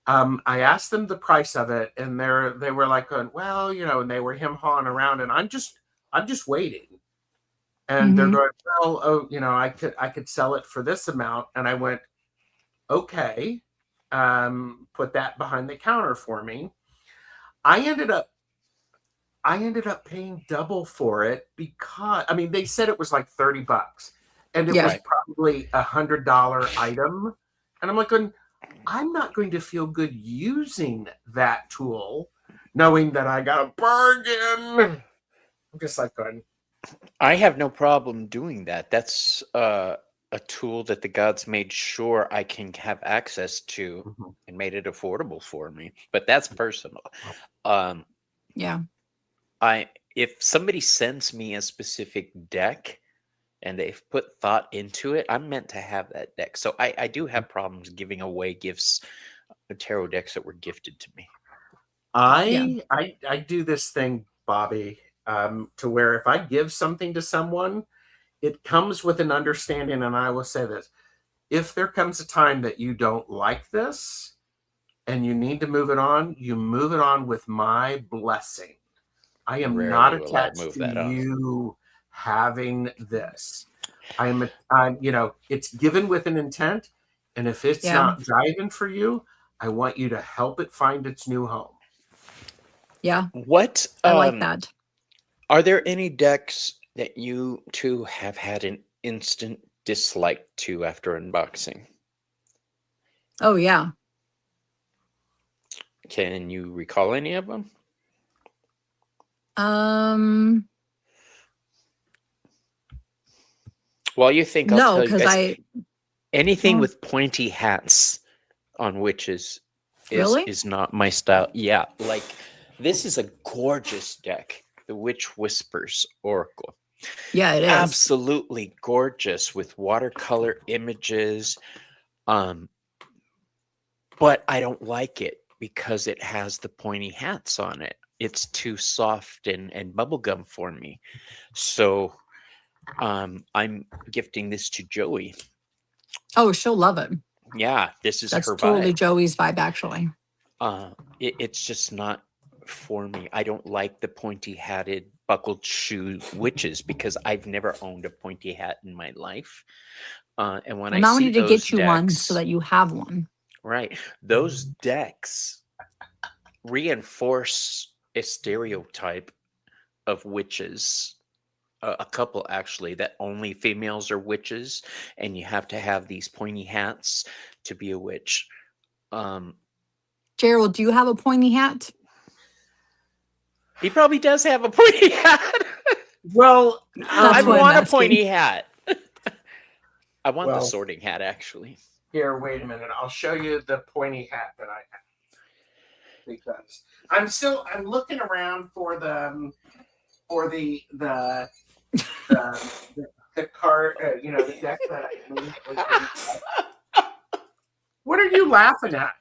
I asked them the price of it, and they were like going, well, and they were him-hawing around, and I'm just waiting. And they're Mm-hmm. going, well, oh, I could sell it for this amount. And I went, okay, put that behind the counter for me. I ended up paying double for it because they said it was like $30, and it Yeah. was probably $100 item. And I'm like, I'm not going to feel good using that tool, knowing that I got a bargain. I'm just like going, I have no problem doing that. That's a tool that the gods made sure I can have access to mhm. and made it affordable for me. But that's personal. Um, Yeah. if somebody sends me a specific deck and they've put thought into it, I'm meant to have that deck. So I do have problems giving away gifts, tarot decks that were gifted to me. Yeah. I do this thing, Bobby, to where if I give something to someone, it comes with an understanding. And I will say this: if there comes a time that you don't like this and you need to move it on, you move it on with my blessing. I am not Rarely will I attached move to that on. you having this. I'm it's given with an intent. And if it's Yeah. not driving for you, I want you to help it find its new home. Yeah. What I like that. are there any decks that you two have had an instant dislike to after unboxing? Oh, yeah. Can you recall any of them? While you think, I'll No, tell you because guys. Anything well, with pointy hats on witches really? is not my style. Yeah, like this is a gorgeous deck, the Witch Whispers Oracle. Yeah, it is. Absolutely gorgeous with watercolor images. But I don't like it because it has the pointy hats on it. It's too soft and bubblegum for me. So I'm gifting this to Joey. Oh, she'll love it. Yeah, this is That's her totally vibe. Joey's vibe, actually. It's just not for me. I don't like the pointy hatted buckled shoe witches because I've never owned a pointy hat in my life. And when Well, I now we see need to those get you one so decks, that you have one. right, those decks reinforce a stereotype of witches. A couple actually, that only females are witches, and you have to have these pointy hats to be a witch. Gerald, do you have a pointy hat? He probably does have a pointy hat. Well, That's I why I'm want a asking. pointy hat. I want the Well, sorting hat actually. here, wait a minute. I'll show you the pointy hat that I have because I'm looking around for the the the card, the deck that I immediately didn't like. What are you laughing at?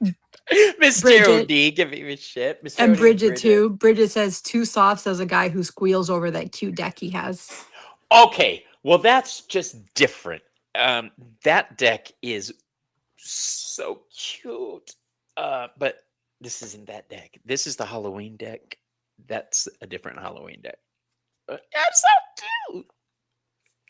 Miss Bridget. Terry give me shit. Miss And Terry Bridget too. Bridget says too soft as a guy who squeals over that cute deck he has. Okay, well that's just different. That deck is so cute. But this isn't that deck. This is the Halloween deck. That's a different Halloween deck. That's so cute.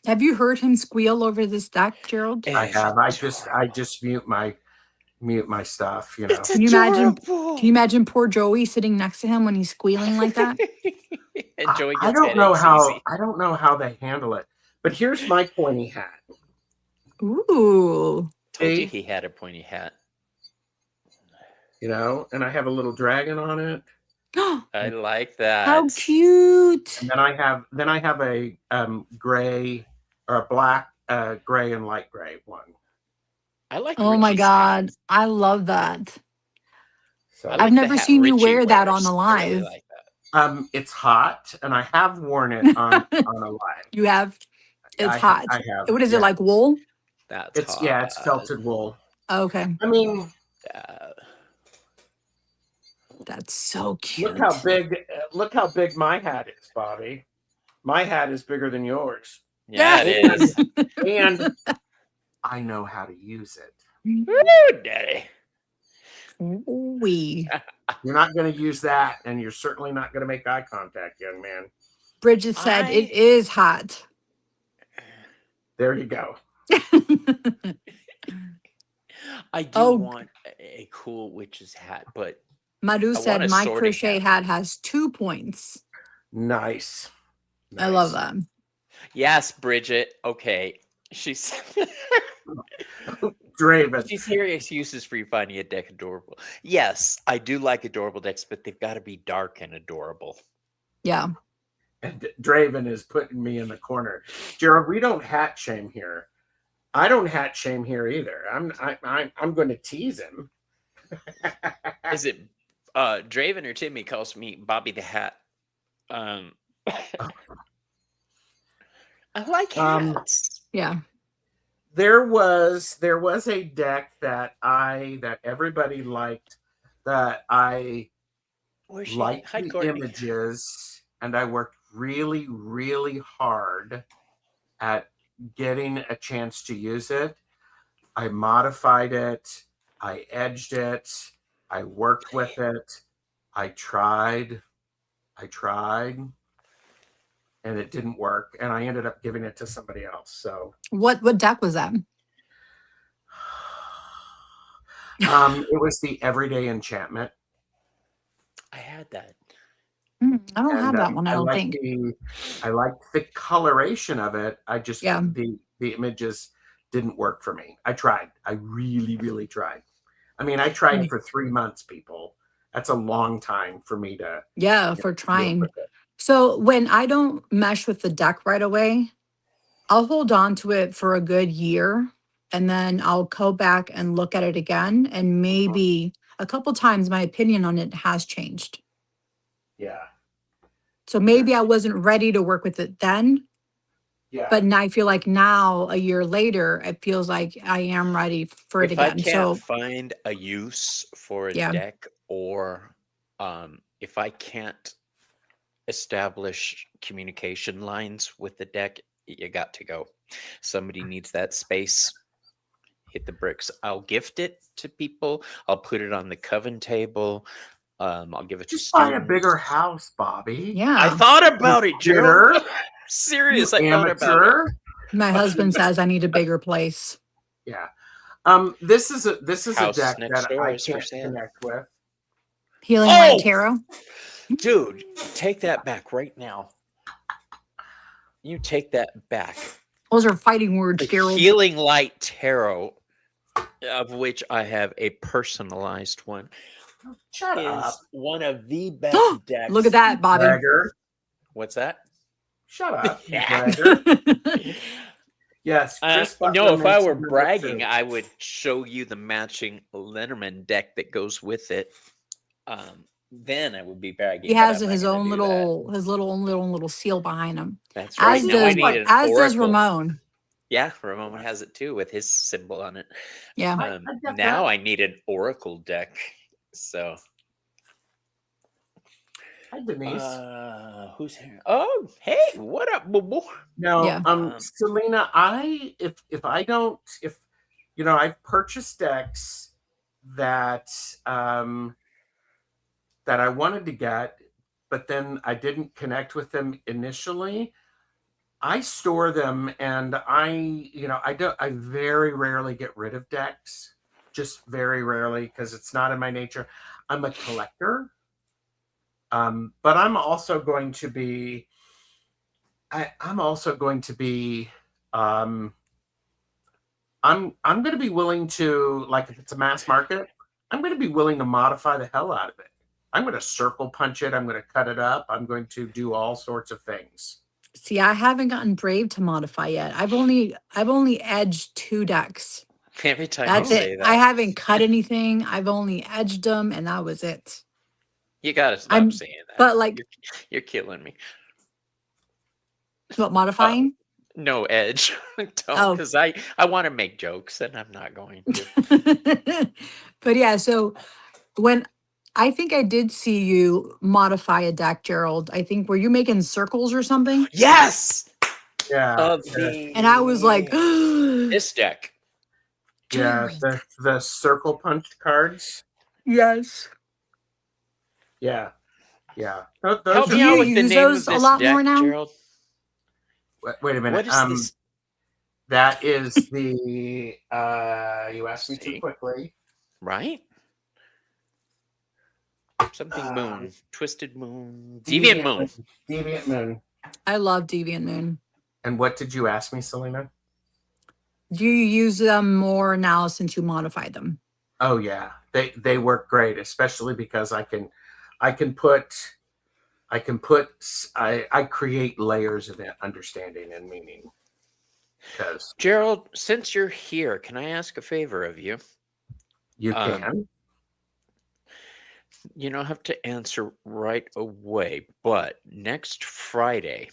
Have you heard him squeal over this deck, Gerald? I It's have. I adorable. just mute my stuff. It's Can you imagine? adorable. Can you imagine poor Joey sitting next to him when he's squealing like that? And Joey I gets don't know headaches how easy. I don't know how they handle it. But here's my pointy hat. Ooh. Told you See? he had a pointy hat. And I have a little dragon on it. I like that. How cute. And then I have a gray or a black, gray and light gray one. I like Oh my Richie's God. hat. I love that. So I I've like the never hat seen you Richie wear that on wears. a I really live. like that. it's hot, and I have worn it on a live. You have, it's I hot. have. What is yeah. it, like wool? That's It's hot. it's felted wool. Okay. I mean, That's so cute. look how big my hat is, Bobby. My hat is bigger than yours. Yeah, it is. And I know how to use it. Woo, daddy. We. You're not going to use that, and you're certainly not going to make eye contact, young man. Bridget said it is hot. There you go. I do want a cool witch's hat, but Madhu I said want a my sorting crochet hat. hat has 2 points. Nice. I love that. Yes, Bridget. Okay. She's Draven. she's hearing excuses for you finding a deck adorable. Yes, I do like adorable decks, but they've got to be dark and adorable. Yeah. And Draven is putting me in the corner. Gerald, we don't hat shame here. I don't hat shame here either. I'm going to tease him. Is it Draven or Timmy calls me Bobby the Hat? I like hats. Yeah. There was a deck that everybody liked, that I liked the images, and I worked really, really hard at getting a chance to use it. I modified it, I edged it, I worked with it, I tried, and it didn't work, and I ended up giving it to somebody else. So What deck was that? it was the Everyday Enchantment. I had that. I don't have that one, I don't think. I liked the coloration of it. I just the images didn't work for me. I tried. I really, really tried. I mean, I tried for 3 months, people. That's a long time for me to for trying. So when I don't mesh with the deck right away, I'll hold on to it for a good year, and then I'll go back and look at it again, and maybe a couple times my opinion on it has changed. Yeah. So maybe I wasn't ready to work with it then. Yeah. But now I feel like now, a year later, it feels like I am ready for it again. If I can't find a use for a deck, or if I can't establish communication lines with the deck, you got to go. Somebody needs that space. Hit the bricks. I'll gift it to people. I'll put it on the coven table. I'll give it to just buy a bigger house, Bobby. Yeah. I thought about it, Gerald. Serious. I thought about it. My husband says I need a bigger place. Yeah. This is a House deck next that door I is for can't sale. connect with. Healing Light Tarot. Dude, take that back right now. You take that back. Those are fighting words, Gerald. Healing Light Tarot, of which I have a personalized one, Shut is up. one of the best decks. Look at that, Bobby. Bragger. What's that? Shut up, you bragger. Yes, Chris Butler No, if I makes were number bragging, 2. I would show you the matching Lenormand deck that goes with it. Then I would be He bragging, but has I'm not his going to own do that. little seal behind him. That's right. As Doesn't Now I he does need like? an as does oracle. Ramon. Yeah, Ramon has it too with his symbol on it. Yeah. I get Now that. I need an oracle deck. So, Hi, Denise. who's here? Oh, hey, what up, boo boo? No, Yeah. Selena, if I don't, if I've purchased decks that that I wanted to get, but then I didn't connect with them initially. I store them, and I very rarely get rid of decks, just very rarely, because it's not in my nature. I'm a collector, but I'm also going to be. I'm also going to be. I'm going to be willing to, like, if it's a mass market, I'm going to be willing to modify the hell out of it. I'm going to circle punch it. I'm going to cut it up. I'm going to do all sorts of things. See, I haven't gotten brave to modify yet. I've only edged 2 decks. Every time That's you it. say I that, haven't cut anything. I've only edged them, and that was it. you got to stop I'm, saying that. but like, You're killing me. what, modifying? No, Edge. Don't, Oh. because I want to make jokes, and I'm not going to. But yeah, so when I think I did see you modify a deck, Gerald. I think, were you making circles or something? Yes! Yeah. Of And I was like, this deck. Yeah, Gerald. the circle punch cards. Yes. Yeah, yeah. Help Those Do me are out you with the use name of those a this lot deck, more now? Gerald. Wait a minute. What is this? That is the. You asked me too See? quickly. Right? Something moon. Twisted moon. Deviant moon. Deviant Moon. I love Deviant Moon. And what did you ask me, Selena? Do you use them more now since you modified them? Oh yeah, they work great, especially because I create layers of understanding and meaning. Because Gerald, since you're here, can I ask a favor of you? you can. You don't have to answer right away, but next Friday,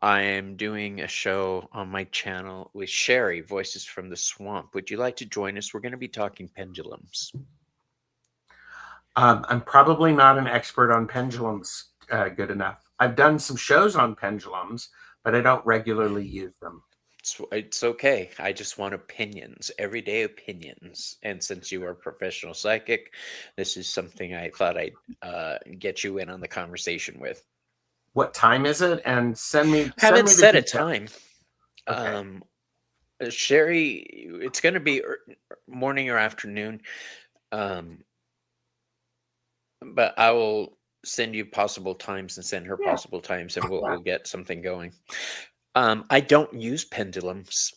I am doing a show on my channel with Sherry, Voices from the Swamp. Would you like to join us? We're going to be talking pendulums. I'm probably not an expert on pendulums good enough. I've done some shows on pendulums, but I don't regularly use them. It's okay. I just want opinions, everyday opinions. And since you are a professional psychic, this is something I thought I'd get you in on the conversation with. What time is it? And send me. Haven't set a details. time. Okay. Sherry, it's going to be morning or afternoon. But I will send you possible times and send her possible times, and we'll get something going. I don't use pendulums.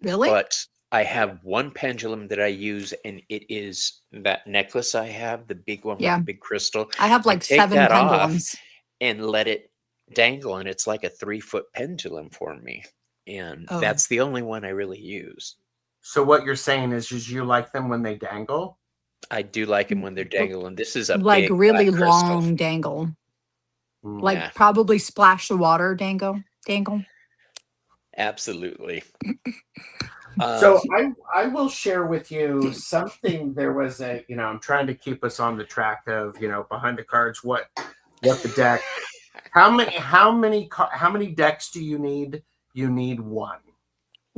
Really? But I have one pendulum that I use, and it is that necklace I have, the big one with the big crystal. I have like take 7 that pendulums. off and let it dangle, and it's like a 3-foot pendulum for me. And that's the only one I really use. So what you're saying is you like them when they dangle? I do like them when they're dangling. This is a like big really black long crystal. dangle. Mm. Like probably splash the water dangle. Absolutely. So I will share with you something. There was I'm trying to keep us on the track of, behind the cards, what the deck. How many decks do you need? You need one.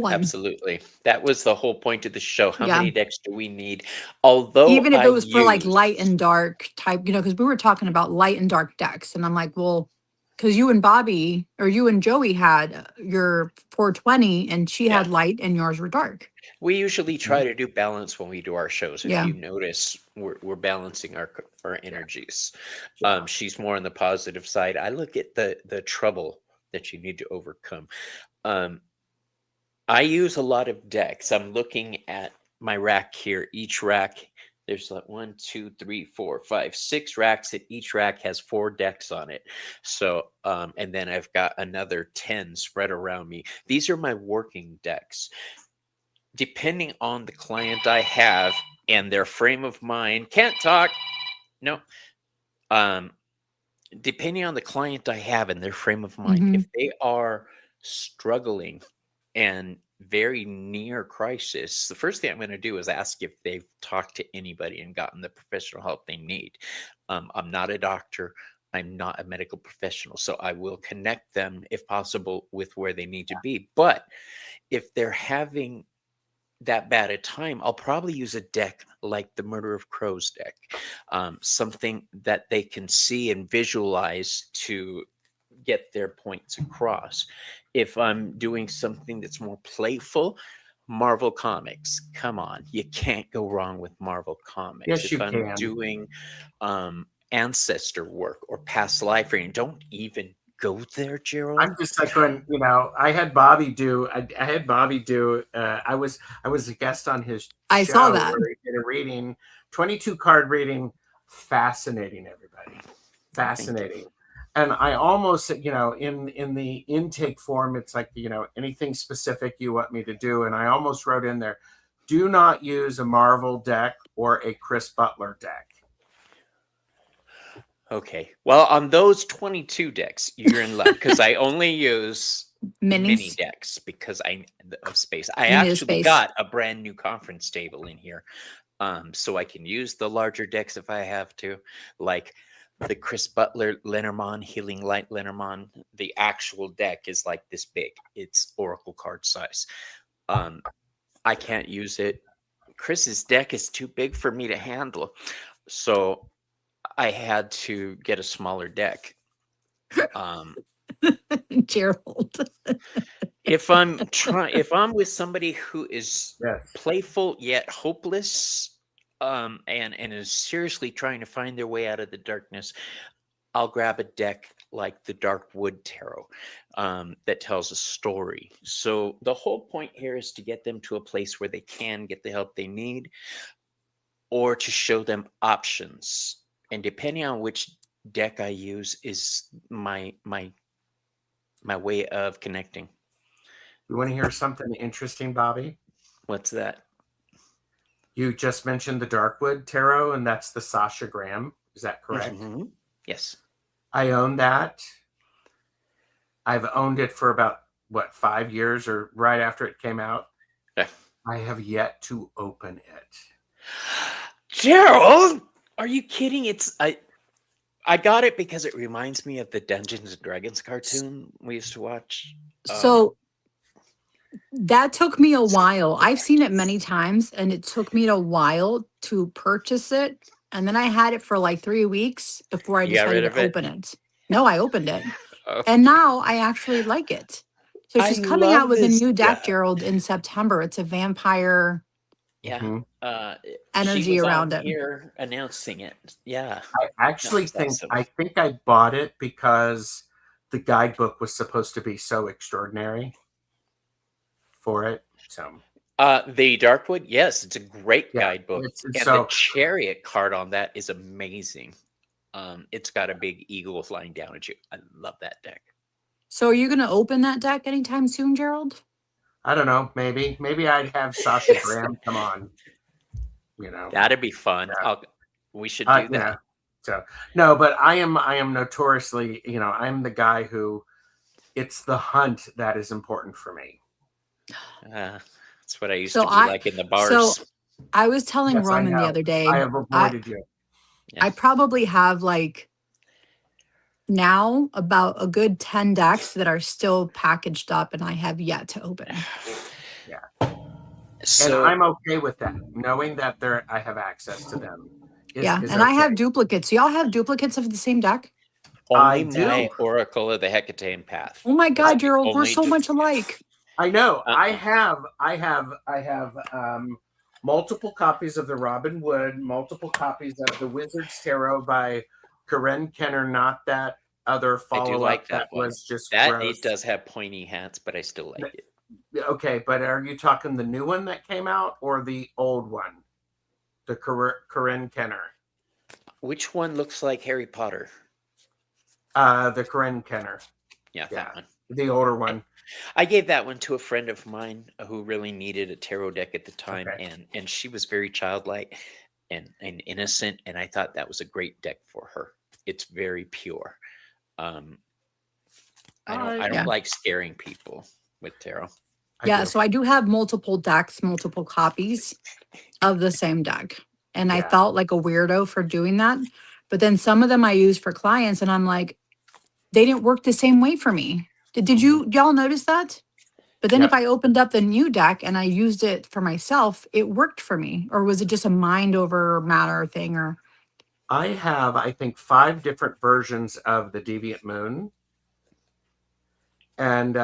Absolutely. That was the whole point of the show. How many decks do we need? Although even if it was for like light and dark type, because we were talking about light and dark decks, and I'm like, well, because you and Bobby or you and Joey had your 420 and she had light and yours were dark. We usually try to do balance when we do our shows. If you notice, we're balancing our energies. She's more on the positive side. I look at the trouble that you need to overcome. I use a lot of decks. I'm looking at my rack here. Each rack, There's like 1, 2, 3, 4, 5, 6 racks, and each rack has 4 decks on it. So, and then I've got another 10 spread around me. These are my working decks. Depending on the client I have and their frame of mind, can't talk. No. Depending on the client I have and their frame of mind, Mhm. if they are struggling and very near crisis, the first thing I'm going to do is ask if they've talked to anybody and gotten the professional help they need. I'm not a doctor. I'm not a medical professional, so I will connect them, if possible, with where they need to be. But if they're having that bad a time, I'll probably use a deck like the Murder of Crows deck, something that they can see and visualize to get their points across. If I'm doing something that's more playful, Marvel Comics, come on, you can't go wrong with Marvel Comics. Yes, If you I'm can. doing ancestor work or past life reading, don't even go there, Gerald. I'm just like when I had Bobby do. I had Bobby do. I was a guest on his I show saw that. where he did a reading, 22 card reading. Fascinating, everybody. Fascinating. And I almost, in the intake form, it's like, anything specific you want me to do. And I almost wrote in there, do not use a Marvel deck or a Chris Butler deck. Okay. Well, on those 22 decks, you're in luck because I only use mini Minis. decks because of space. I You need a actually space. got a brand new conference table in here, so I can use the larger decks if I have to, like the Chris Butler Lenormand Healing Light Lenormand. The actual deck is like this big. It's Oracle card size. I can't use it. Chris's deck is too big for me to handle, so I had to get a smaller deck. Gerald. If I'm with somebody who is Yes. playful yet hopeless, and is seriously trying to find their way out of the darkness, I'll grab a deck like the Dark Wood Tarot, that tells a story. So the whole point here is to get them to a place where they can get the help they need, or to show them options. And depending on which deck I use is my way of connecting. You want to hear something interesting, Bobby? What's that? You just mentioned the Darkwood Tarot, and that's the Sasha Graham. Is that correct? Mm-hmm. Yes. I own that. I've owned it for about 5 years, or right after it came out. Yeah. I have yet to open it. Gerald, are you kidding? I got it because it reminds me of the Dungeons and Dragons cartoon we used to watch. So that took me a while. I've seen it many times, and it took me a while to purchase it. And then I had it for like 3 weeks before I You got decided rid to of it? open it. No, I opened it. Oh, And now I actually like it. So I she's coming love out with a this new deck, deck. Gerald, in September. It's a vampire yeah. Mhm. She energy was around on it. here announcing it. Yeah. I actually That's think awesome. I bought it because the guidebook was supposed to be so extraordinary for it. So The Darkwood, yes, it's a great yeah, guidebook. it's And so the Chariot card on that is amazing. It's got a big eagle flying down at you. I love that deck. So are you going to open that deck anytime soon, Gerald? I don't know. Maybe I'd have Sasha Graham come on. That'd be fun. Yeah. We should do that. Yeah. So no, but I am notoriously, I'm the guy who, it's the hunt that is important for me. That's what I used So to be like in the bars. So I was telling Yes, I Roman the know. other day, I have avoided you. Yeah. I probably have like now about a good 10 decks that are still packaged up and I have yet to open. Yeah. So And I'm okay with that, knowing that I have access to them. Is and I have okay. duplicates. Y'all have duplicates of the same deck? only I my do. Oracle of the Hecatane Path. Oh my is God, the Gerald, we're only so much alike. I know. Uh-uh. I have multiple copies of the Robin Wood, multiple copies of the Wizard's Tarot by Karen Kenner, not that other I do follow-up like that that one. was just That gross. it does have pointy hats, but I still like it. Okay, but are you talking the new one that came out or the old one? the Corinne Kenner. Which one looks like Harry Potter? The Corinne Kenner. Yeah, Yeah. that one. The older one. I gave that one to a friend of mine who really needed a tarot deck at the time, Okay. and she was very childlike and innocent, and I thought that was a great deck for her. It's very pure. I don't Yeah. like scaring people with tarot. Yeah, so I do have multiple decks, multiple copies of the same deck. And I Yeah. felt like a weirdo for doing that. But then some of them I use for clients and I'm like, they didn't work the same way for me. Did y'all notice that? But then if I opened up the new deck and I used it for myself, it worked for me. Or was it just a mind over matter thing? Or I have, I think, 5 different versions of the Deviant Moon. And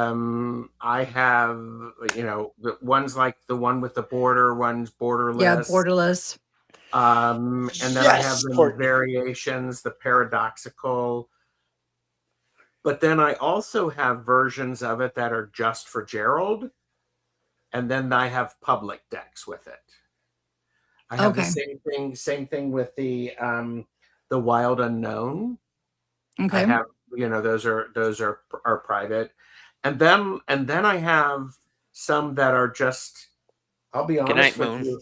I have, the one's like the one with the border, one's borderless. yeah, borderless. And then I have the variations, the paradoxical. But then I also have versions of it that are just for Gerald. And then I have public decks with it. I have the same thing with the Wild Unknown. Okay. I have, those are private. And then I have some that are just, I'll be honest with you.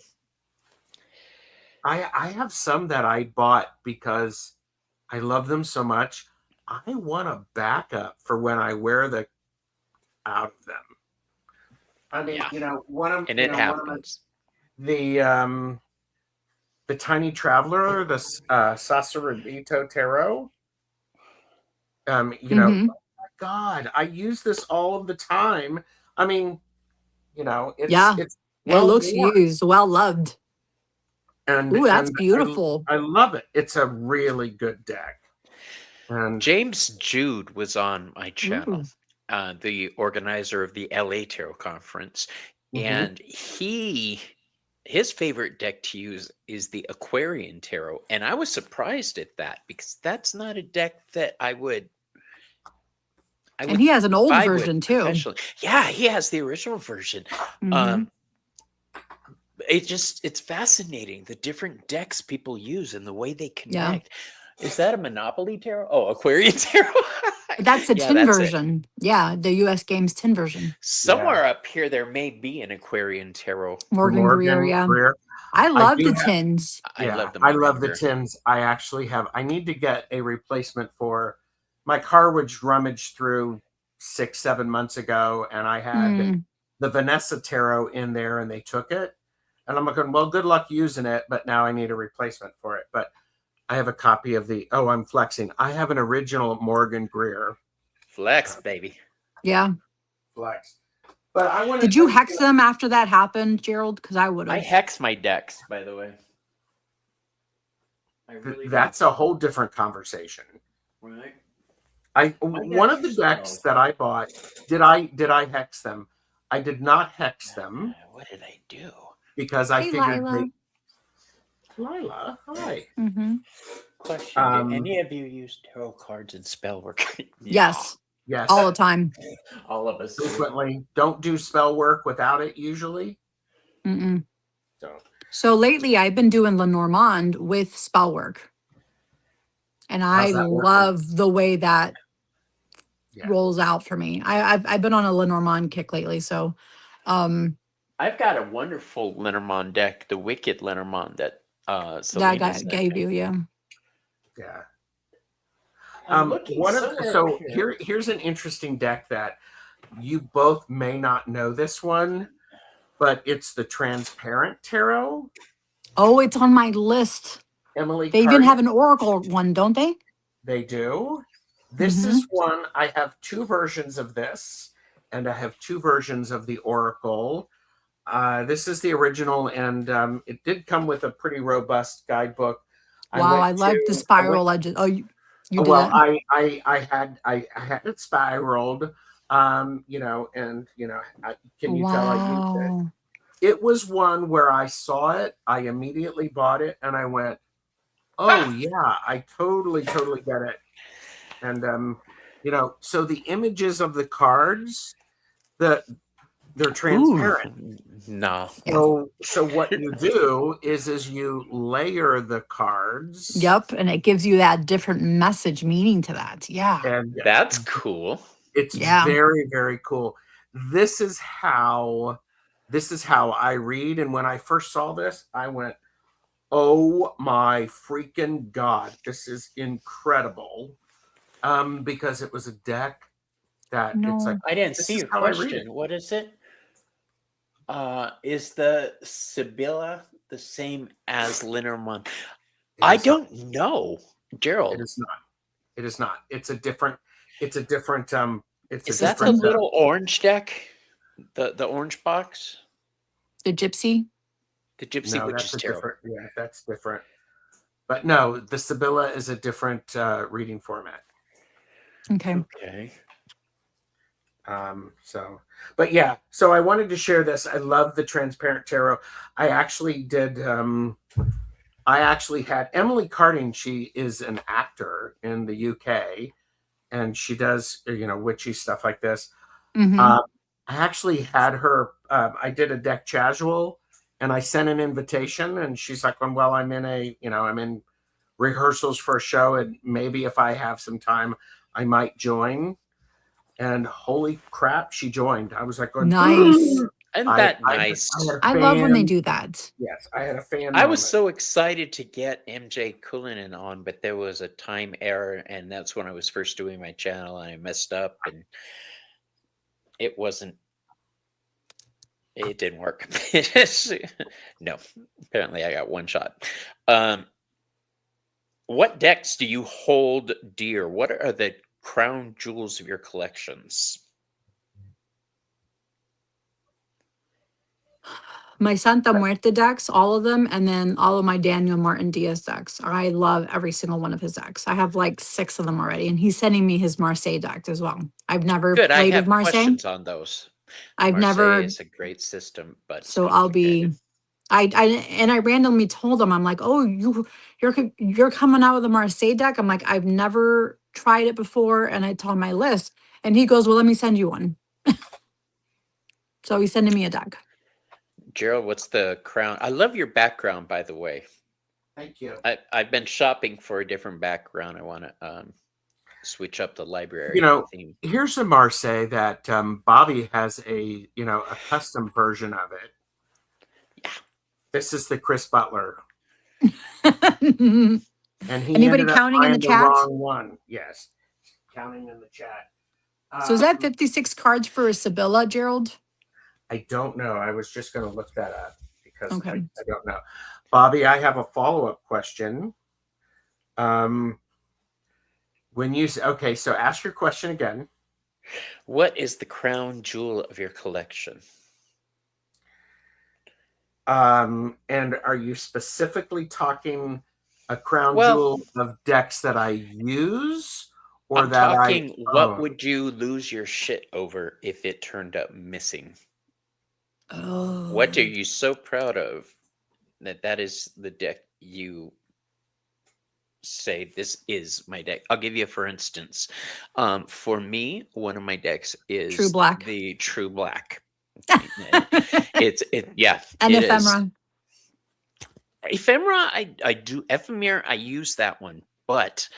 I have some that I bought because I love them so much. I want a backup for when I wear out of them. I mean, one of and it happens. The Tiny Traveler, the Sasarito Tarot. Oh my God, I use this all of the time. I mean, it's it looks used, well loved. And ooh, that's beautiful. I love it. It's a really good deck. And James Jude was on my channel, the organizer of the LA Tarot Conference, and his favorite deck to use is the Aquarian Tarot, and I was surprised at that because that's not a deck that I would. And he has an old version too. Yeah, he has the original version. It's fascinating the different decks people use and the way they connect. Is that a Monopoly Tarot? Oh, Aquarian Tarot. That's the tin version. Yeah, the US Games tin version. Somewhere up here there may be an Aquarian Tarot. Morgan Greer, yeah. I love the tins. I love the tins. I actually have. I need to get a replacement for my car, which rummaged through 6-7 months ago, and I had the Vanessa Tarot in there, and they took it. And I'm going, well, good luck using it, but now I need a replacement for it. But I have a copy of I'm flexing. I have an original Morgan Greer. Flex, baby. Yeah. Flex. But I want. Did you hex them after that happened, Gerald? Because I would have. I hex my decks, by the way. That's a whole different conversation. Right. One of the decks that I bought, did I hex them? I did not hex them. What did I do? Because I figured Lila. Hi. Question: did any of you use tarot cards in spell work? Yes. Yes. All the time. All of us. Frequently. Don't do spell work without it usually. So lately I've been doing Lenormand with spell work. And I love the way that rolls out for me. I've been on a Lenormand kick lately. So I've got a wonderful Lenormand deck, the Wicked Lenormand that Selina gave you, yeah. Here's an interesting deck that you both may not know this one, but it's the Transparent Tarot. Oh, it's on my list. Emily, they even have an Oracle one, don't they? They do. This is one. I have 2 versions of this, and I have 2 versions of the Oracle. This is the original, and it did come with a pretty robust guidebook. Wow, I love the spiral edges. Oh, you did well, that? I had it spiraled, can you tell I used it? It was one where I saw it, I immediately bought it, and I went, oh yeah, I totally get it. And so the images of the cards, they're transparent. No. So what you do is you layer the cards. Yep. And it gives you that different message meaning to that. Yeah. And That's cool. it's Yeah. very, very cool. This is how I read. And when I first saw this, I went, oh my freaking God, this is incredible. Because it was a deck that it's like, No. I didn't this see is your how I read question. it. What is it? Is the Sibylla the same as Lenormand? I is not. don't know, Gerald. It is not. It is not. It's a different. It's a different. It's Is a that the different. little orange deck? The orange box? The gypsy. The Gypsy No, Witch's that's a Tarot. different. Yeah, that's different. But no, the Sibylla is a different reading format. Okay. Okay. But yeah, so I wanted to share this. I love the transparent tarot. I actually did. I actually had Emily Carding. She is an actor in the UK, and she does witchy stuff like this. Mhm. I actually had her. I did a deck casual, and I sent an invitation, and she's like, "Well, I'm in rehearsals for a show, and maybe if I have some time, I might join." And holy crap, she joined. I was like, going, Nice. Isn't that nice? had a I love when they fan- do that. Yes, I had a fan. I was moment. so excited to get MJ Cullinan on, but there was a time error, and that's when I was first doing my channel, and I messed up, and it didn't work. No, apparently I got one shot. What decks do you hold dear? What are the crown jewels of your collections? My Santa Muerte decks, all of them, and then all of my Daniel Martin Diaz decks. I love every single one of his decks. I have like 6 of them already, and he's sending me his Marseille deck as well. I've never Good, I played with have Marseille. questions on those. I've Marseille never, is a great system, but it's so I'll complicated. be. I randomly told him, I'm like, oh, you're coming out with a Marseille deck. I'm like, I've never tried it before, and it's on my list. And he goes, well, let me send you one. So he's sending me a deck. Gerald, what's the crown? I love your background, by the way. Thank you. I've been shopping for a different background. I want to switch up the library theme. Here's a Marseille that Bobby has a custom version of it. Yeah. This is the Chris Butler. Anybody And he ended up counting in the buying chat? wrong one. Yes, counting in the chat. So is that 56 cards for a Sibylla, Gerald? I don't know. I was just going to look that up because Okay. I don't know. Bobby, I have a follow-up question. So ask your question again. What is the crown jewel of your collection? And are you specifically talking a crown jewel of decks that I use, or I'm that talking, what own? would you lose your shit over if it turned up missing? Oh. What are you so proud of that is the deck you say, this is my deck? I'll give you, for instance, for me, one of my decks is True Black. the True Black. And Ephemera. Ephemera, I do ephemera. I use that one, but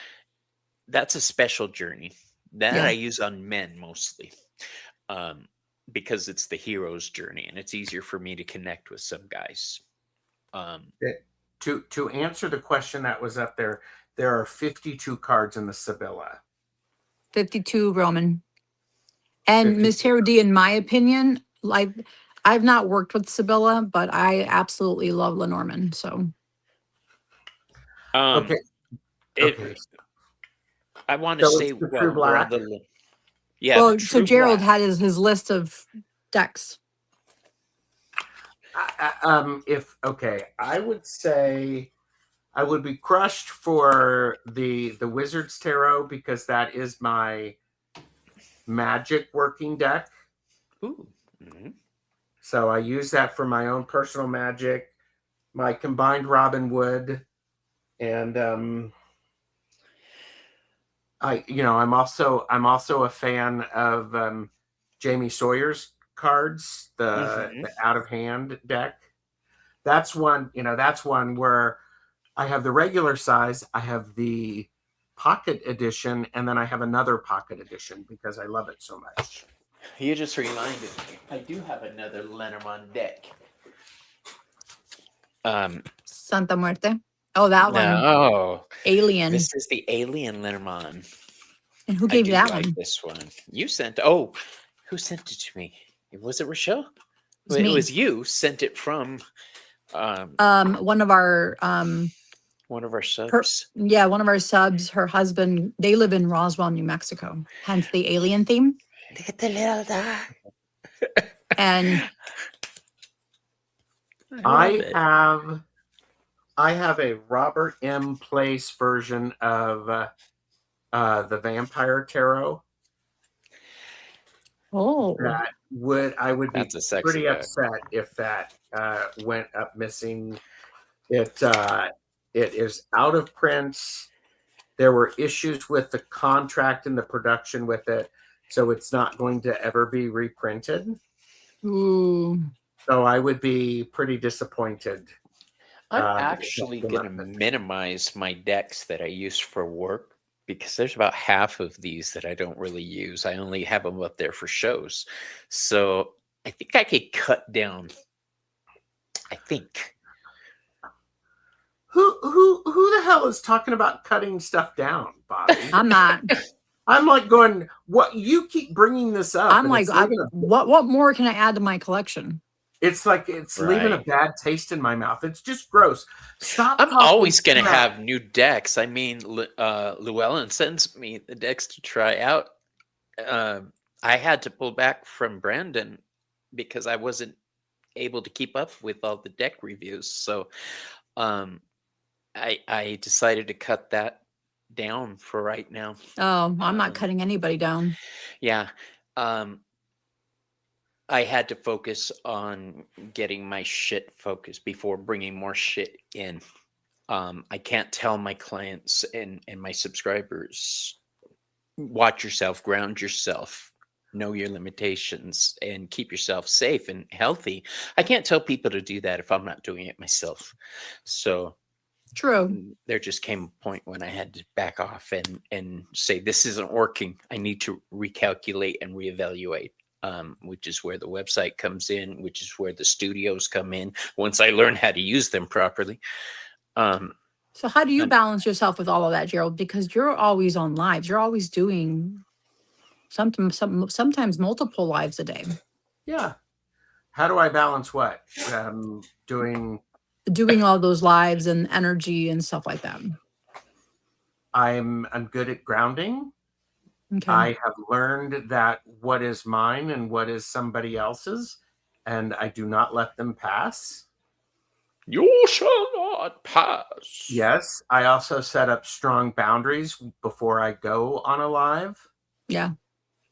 that's a special journey that I use on men mostly, because it's the hero's journey, and it's easier for me to connect with some guys. To answer the question that was up there, there are 52 cards in the Sibylla. 52 Roman. And Miss Tarot D, in my opinion, like, I've not worked with Sibylla, but I absolutely love Lenormand. So Okay. I want to say, the well, True we're on Black. the yeah. well, the so True Gerald Black. had his list of decks. I would say I would be crushed for the Wizard's Tarot, because that is my magic working deck. Ooh. Mm-hmm. So I use that for my own personal magic, my combined Robin Wood, and I'm also a fan of Jamie Sawyer's cards, the Mhm. out of hand deck. That's one, that's one where I have the regular size, I have the pocket edition, and then I have another pocket edition because I love it so much. You just reminded me. I do have another Lenormand deck. Santa Muerte. Oh, that one. No, Alien. this is the Alien Lenormand. And who I gave do you that like one? this one. You sent. Oh, who sent it to me? Was it Rochelle? It was It me. was you. Sent it from One of our one of our subs. one of our subs, her husband, they live in Roswell, New Mexico, hence the alien theme. Look at the little dog. And I have a Robert M. Place version of the Vampire Tarot. That I would be That's a sexy pretty deck. upset if that went up missing. It is out of print. There were issues with the contract and the production with it, so it's not going to ever be reprinted. ooh, So I would be pretty disappointed. I'm actually going to minimize my decks that I use for work because there's about half of these that I don't really use. I only have them up there for shows. So I think I could cut down. I think. Who the hell is talking about cutting stuff down, Bobby? I'm not. I'm like going, what? You keep bringing this up. I'm like, what more can I add to my collection? It's like it's leaving a bad taste in my mouth. It's just gross. Stop. I'm always going to have new decks. I mean, Llewellyn sends me the decks to try out. I had to pull back from Brandon because I wasn't able to keep up with all the deck reviews. So I decided to cut that down for right now. Oh, I'm not cutting anybody down. Yeah. I had to focus on getting my shit focused before bringing more shit in. I can't tell my clients and my subscribers, watch yourself, ground yourself, know your limitations, and keep yourself safe and healthy. I can't tell people to do that if I'm not doing it myself. So true. There just came a point when I had to back off and say, this isn't working. I need to recalculate and reevaluate. Which is where the website comes in, which is where the studios come in once I learn how to use them properly. So how do you balance yourself with all of that, Gerald? Because you're always on lives. You're always doing sometimes multiple lives a day. Yeah. How do I balance what? Doing all those lives and energy and stuff like that. I'm good at grounding. Okay. I have learned that what is mine and what is somebody else's, and I do not let them pass. You shall not pass. Yes. I also set up strong boundaries before I go on a live. Yeah.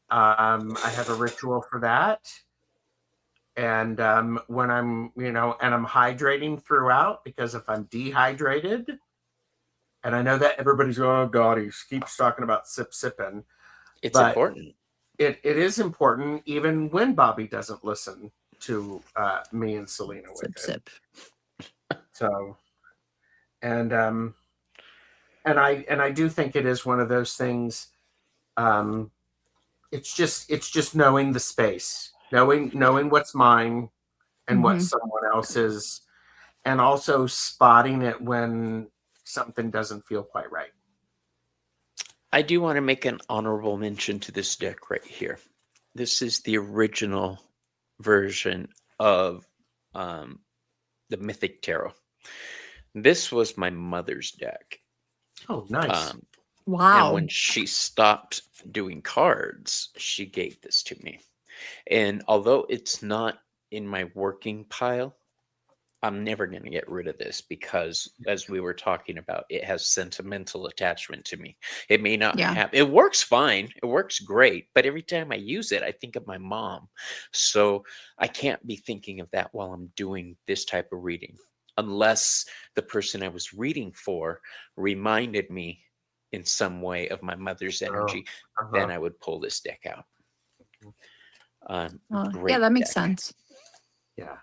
I have a ritual for that. And when I'm, and I'm hydrating throughout, because if I'm dehydrated, and I know that everybody's going, oh God, he keeps talking about sipping. It's important. It is important, even when Bobby doesn't listen to me and Selena with sip. So, and I do think it is one of those things. It's just knowing the space, knowing what's mine and what someone else's, and also spotting it when something doesn't feel quite right. I do want to make an honorable mention to this deck right here. This is the original version of the Mythic Tarot. This was my mother's deck. Oh, nice. Wow. And when she stopped doing cards, she gave this to me. And although it's not in my working pile, I'm never going to get rid of this because, as we were talking about, it has sentimental attachment to me. It may not have, it works fine. It works great. But every time I use it, I think of my mom. So I can't be thinking of that while I'm doing this type of reading, unless the person I was reading for reminded me in some way of my mother's energy. Then I would pull this deck out. Yeah, Great that makes deck. sense. Yeah.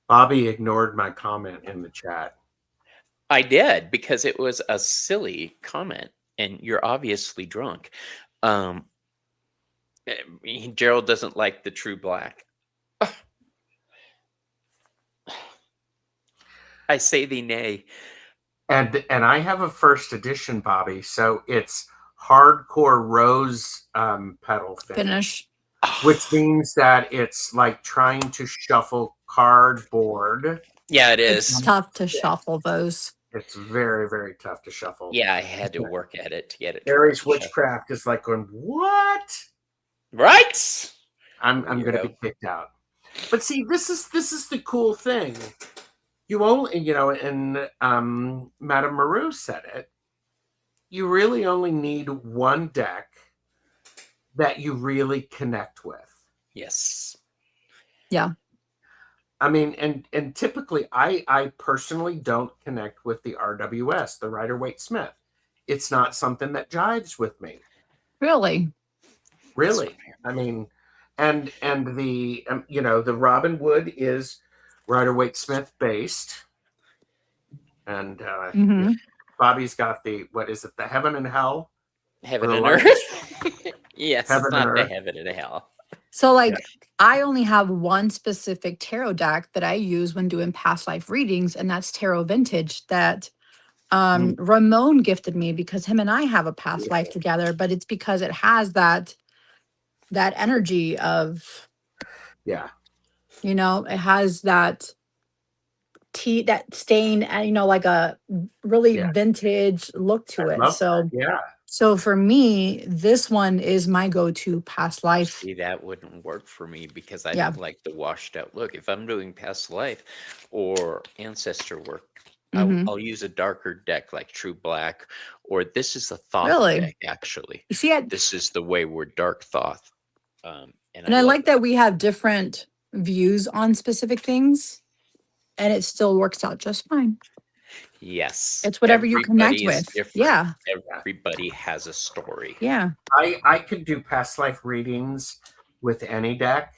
Bobby ignored my comment in the chat. I did, because it was a silly comment, and you're obviously drunk. Gerald doesn't like the true black. I say thee nay. And I have a first edition, Bobby. So it's hardcore rose petal finish, Finish. which means that it's like trying to shuffle cardboard. Yeah, it It's is. tough to shuffle those. It's very, very tough to shuffle. Yeah, I had to work at it to get it to Aries work. Witchcraft is like going, what? Right? I'm going to be kicked out. But see, this is the cool thing. You only, and Madame Maru said it. You really only need one deck that you really connect with. Yes. Yeah. I mean, and typically, I personally don't connect with the RWS, the Rider-Waite Smith. It's not something that jives with me. Really? Really. I mean, and the the Robin Wood is Rider-Waite Smith based, and Bobby's got the, what is it, the Heaven and Hell? Heaven Or and what? earth. Yes, Heaven it's and not the earth. heaven and hell. So like I only have one specific tarot deck that I use when doing past life readings, and that's Tarot Vintage that Ramon gifted me because him and I have a past life together, but it's because it has that energy of, Yeah. it has that that stain, like a really Yeah. vintage look to I it. love So that. Yeah. so for me, this one is my go-to past life. See, that wouldn't work for me because I Yeah. don't like the washed out look. If I'm doing past life or ancestor work, Mhm. I'll use a darker deck like True Black, or this is a Thoth Really? deck, actually. You see, This is the Wayward Dark Thoth. and I love like it. that we have different views on specific things, and it still works out just fine. Yes. It's whatever you connect Everybody is with. different. Yeah. Everybody has a story. Yeah. I could do past life readings with any deck,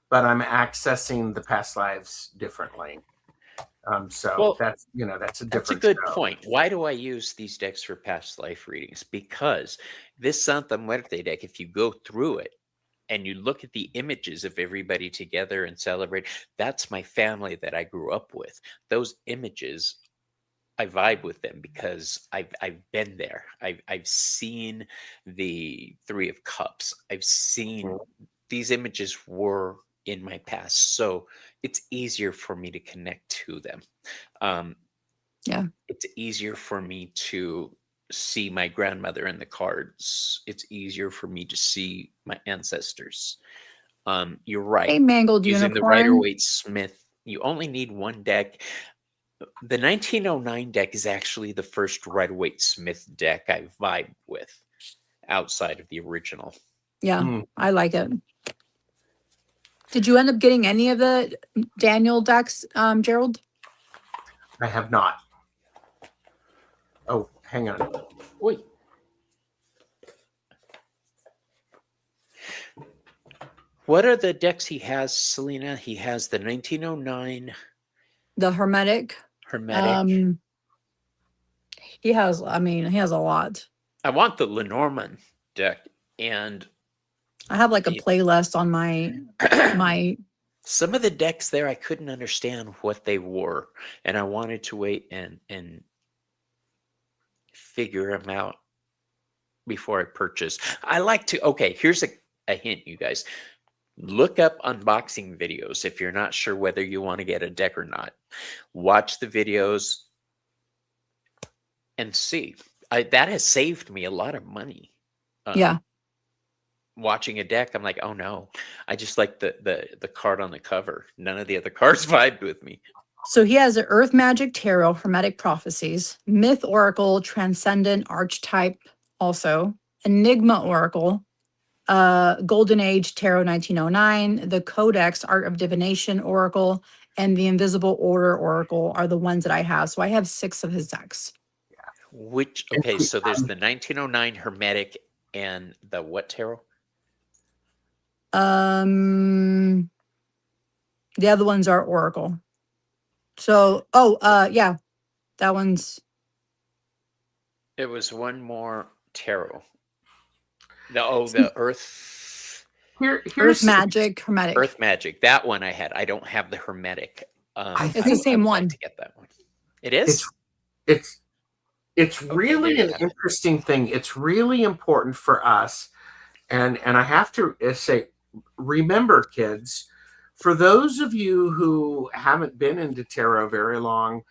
but I'm accessing the past lives differently. So Well, that's a different. That's a good show. point. Why do I use these decks for past life readings? Because this Santa Muerte deck, if you go through it and you look at the images of everybody together and celebrate, that's my family that I grew up with. Those images, I vibe with them because I've been there. I've seen the Three of Cups. I've seen these images were in my past, so it's easier for me to connect to them. Yeah. It's easier for me to see my grandmother in the cards. It's easier for me to see my ancestors. You're right. Hey, Mangled Using the Unicorn. Rider-Waite Smith, you only need one deck. The 1909 deck is actually the first Rider-Waite Smith deck I vibe with outside of the original. Yeah, I like it. Did you end up getting any of the Daniel decks, Gerald? I have not. Oh, hang on. Wait. What are the decks he has, Selena? He has the 1909 The Hermetic. Hermetic. He has a lot. I want the Lenormand deck, and I have like a playlist on my some of the decks there I couldn't understand what they were, and I wanted to wait and figure them out before I purchased. I like to, okay, here's a hint, you guys. Look up unboxing videos if you're not sure whether you want to get a deck or not. Watch the videos and see. That has saved me a lot of money. yeah. Watching a deck, I'm like, oh no, I just like the card on the cover. None of the other cards vibed with me. So he has the Earth Magic Tarot, Hermetic Prophecies, Myth Oracle, Transcendent Archetype, also Enigma Oracle, Golden Age Tarot 1909, the Codex Art of Divination Oracle, and the Invisible Order Oracle are the ones that I have. So I have 6 of his decks. Which, okay, so there's the 1909 Hermetic and the what tarot? The 1909 Hermetic, 1909 Golden Age, 1909 Enigma, 1909 Golden Age, 1909 the Codex Art of Divination Oracle, and the Invisible Order Oracle are the ones that I have. So I have 6 of his decks. Which, okay, so there's the 1909 Hermetic and the what tarot? The other ones are Oracle. So, yeah, that one's There was one more tarot. The Earth Here's Magic Hermetic. Earth Magic. That one I had. I don't have the Hermetic. I It's the think same would one. like to get that one. It is. it's Okay, really there an you have it. interesting thing. It's really important for us, and I have to say, remember, kids, for those of you who haven't been into tarot very long,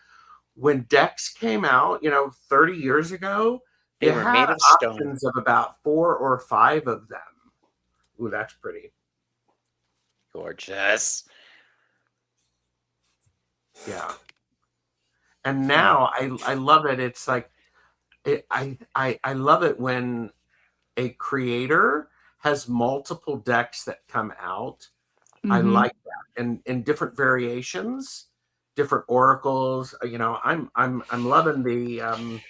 when decks came out, 30 years ago, They you were had made of stone. options of about 4 or 5 of them. Ooh, that's pretty. Gorgeous. Yeah. And now I love it. It's like I love it when a creator has multiple decks that come out. I Mhm. like that, and in different variations, different oracles. I'm loving the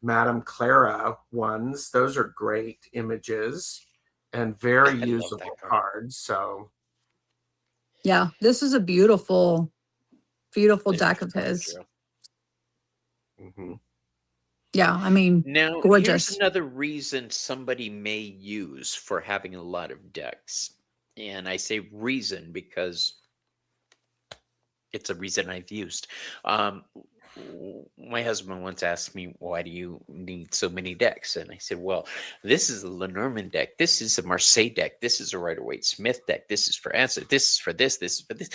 Madame Clara ones. Those are great images and very I love usable that card. cards. So Yeah, this is a beautiful, beautiful There's deck your of card, his. Gerald. mhm. Yeah, I mean, Now, here's gorgeous. another reason somebody may use for having a lot of decks. And I say reason because it's a reason I've used. My husband once asked me, why do you need so many decks? And I said, well, this is a Lenormand deck. This is a Marseille deck. This is a Rider-Waite Smith deck. This is for answer. This is for this. This is for this.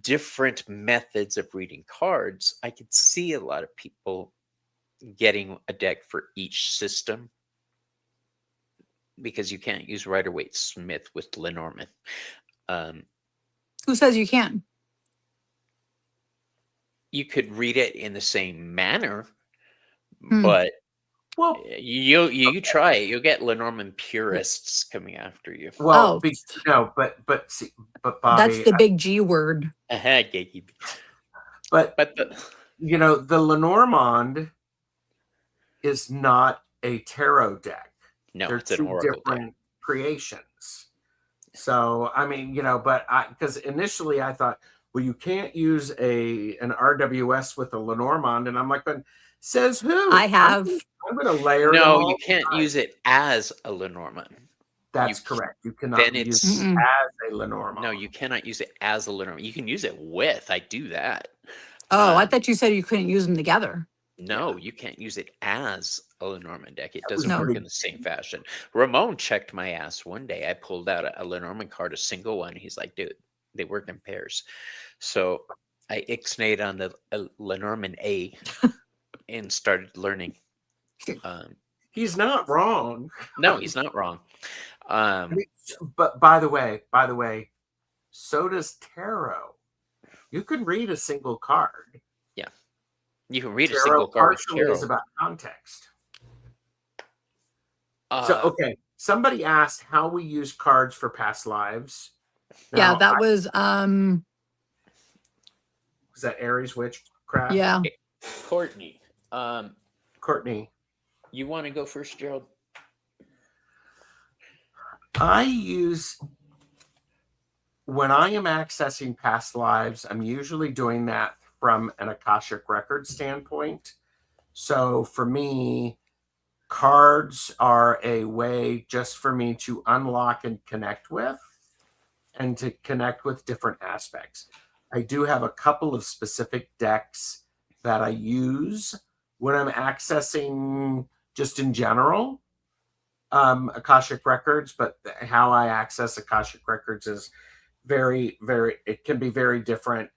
Different methods of reading cards. I could see a lot of people getting a deck for each system because you can't use Rider-Waite Smith with Lenormand. Who says you can't? You could read it in the same manner, Hmm. but Well, you try it. You'll get Lenormand purists coming after you. well, Oh, no, but see, but that's Bobby, the big G word. but But the Lenormand is not a tarot deck. no, They're it's an two oracle deck. different creations. So I mean, but because initially I thought, well, you can't use an RWS with a Lenormand, and I'm like, but says who? I have. I'm going to layer them No, all. you can't use it as a Lenormand. That's You correct. You cannot then use it's it Mm-mm. as a Lenormand. no, you cannot use it as a Lenormand. You can use it with. I do that. Oh, I Um, thought you said you couldn't use them together. No, you can't use it as a Lenormand deck. It That was doesn't work No. in the same fashion. Ramon checked my ass one day. I pulled out a Lenormand card, a single one. He's like, dude, they work in pairs. So I ixnayed on the Lenormand A and started learning. He's not wrong. No, he's not wrong. But by the way, so does tarot. You can read a single card. Yeah, you can read a Tarot single card with partially is tarot. about context. So Uh, okay, somebody asked how we use cards for past lives. Yeah, Now, that was was that Aries witchcraft? yeah. Courtney, Courtney, you want to go first, Gerald? I use when I am accessing past lives, I'm usually doing that from an Akashic record standpoint. So for me, cards are a way just for me to unlock and connect with and to connect with different aspects. I do have a couple of specific decks that I use when I'm accessing just in general Akashic records, but how I access Akashic records is very, very, it can be very different.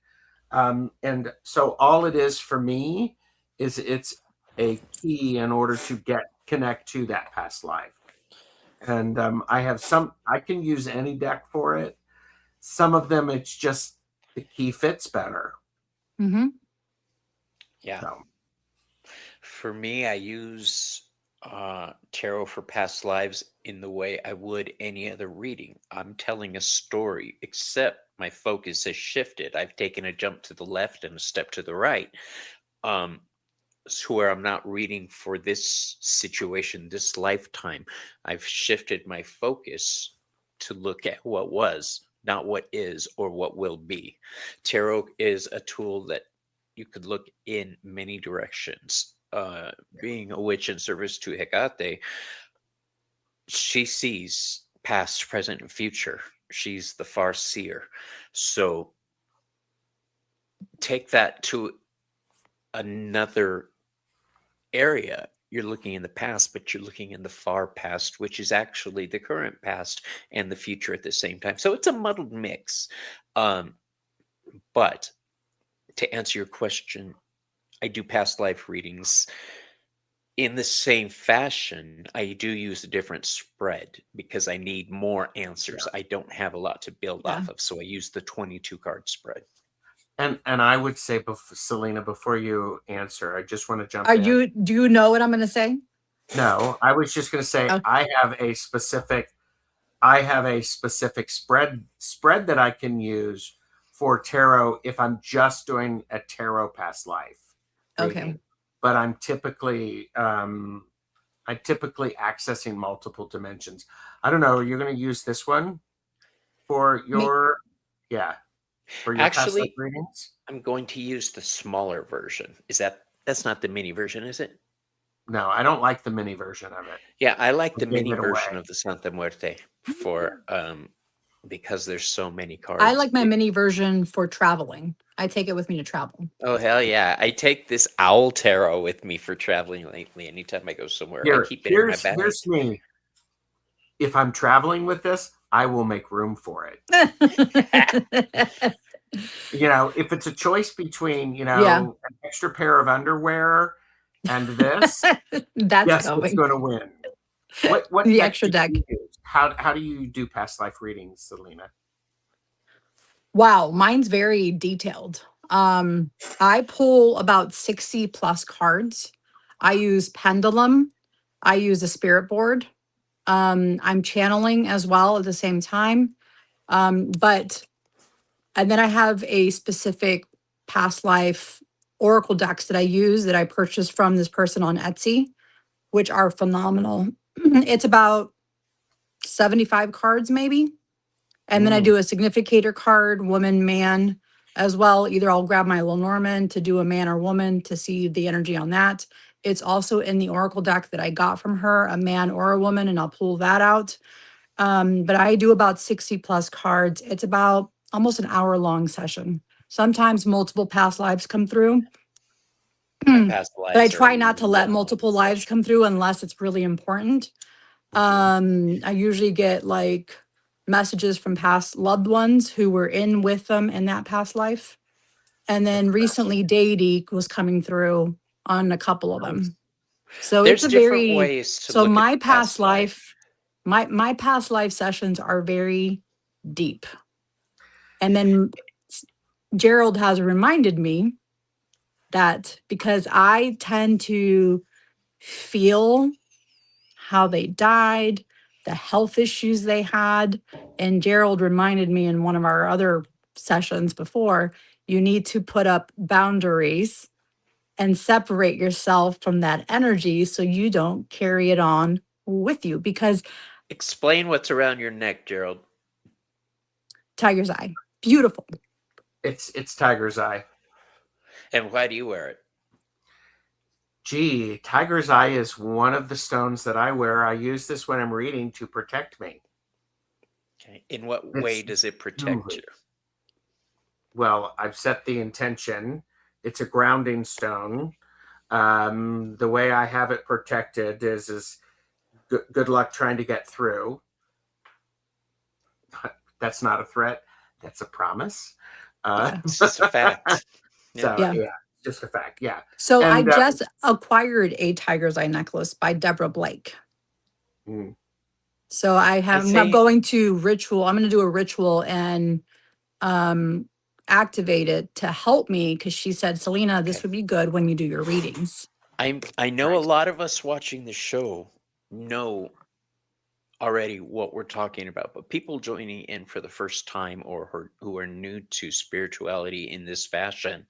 And so all it is for me is it's a key in order to connect to that past life. And I can use any deck for it. Some of them, it's just the key fits better. Mm-hmm. Yeah. So. For me, I use tarot for past lives in the way I would any other reading. I'm telling a story, except my focus has shifted. I've taken a jump to the left and a step to the right. So where I'm not reading for this situation, this lifetime, I've shifted my focus to look at what was not what is or what will be. Tarot is a tool that you could look in many directions. Being a witch in service to Hecate, she sees past, present, and future. She's the far seer. So take that to another area. You're looking in the past, but you're looking in the far past, which is actually the current past and the future at the same time. So it's a muddled mix. But to answer your question, I do past life readings in the same fashion. I do use a different spread because I need more answers. I don't have a lot to build Yeah. off of. So I use the 22 card spread. And I would say, Selena, before you answer, I just want to jump Are in. you? Do you know what I'm going to say? No, I was just going to say Oh. I have a specific spread that I can use for tarot if I'm just doing a tarot past life reading. Okay. But I'm typically accessing multiple dimensions. I don't know. Are you going to use this one for your for your past life Actually, readings? I'm going to use the smaller version. That's not the mini version, is it? No, I don't like the mini version of it. Yeah, I like the They gave mini it version away. of the Santa Muerte for because there's so many cards. I like my mini version for traveling. I take it with me to travel. Oh hell yeah! I take this owl tarot with me for traveling lately. Anytime I go somewhere, I keep it in my bag. Here's me. If I'm traveling with this, I will make room for it. If it's a choice between, an extra pair of underwear and this, That's guess what's going. going to win? What The deck extra do you deck. use? How do you do past life readings, Selena? Wow, mine's very detailed. I pull about 60 plus cards. I use pendulum. I use a spirit board. I'm channeling as well at the same time. And then I have a specific past life oracle decks that I use that I purchased from this person on Etsy, which are phenomenal. It's about 75 cards maybe. And then I do a significator card, woman, man as well. Either I'll grab my Lenormand to do a man or woman to see the energy on that. It's also in the oracle deck that I got from her, a man or a woman, and I'll pull that out. But I do about 60 plus cards. It's about almost an hour-long session. Sometimes multiple past lives come through. Past But I lives are try not to let long multiple lives sessions. come through unless it's really important. I usually get like messages from past loved ones who were in with them in that past life. And then recently deity was coming through on a couple of them. So There's it's a different very, ways to so look my at past life, my past life sessions are very deep. And then Gerald has reminded me that because I tend to feel how they died, the health issues they had. And Gerald reminded me in one of our other sessions before, you need to put up boundaries and separate yourself from that energy so you don't carry it on with you. Because Explain what's around your neck, Gerald. tiger's eye, beautiful. It's tiger's eye. And why do you wear it? Gee, tiger's eye is one of the stones that I wear. I use this when I'm reading to protect me. Okay. In what way does it protect you? Well, I've set the intention. It's a grounding stone. The way I have it protected is good luck trying to get through. That's not a threat. That's a promise. It's just a fact. So, just a fact. Yeah. So I And, just acquired a tiger's eye necklace by Deborah Blake. So I'm going to ritual. I'm going to do a ritual and activate it to help me because she said, Selena, this would be good when you do your readings. I know a lot of us watching the show know already what we're talking about, but people joining in for the first time or who are new to spirituality in this fashion,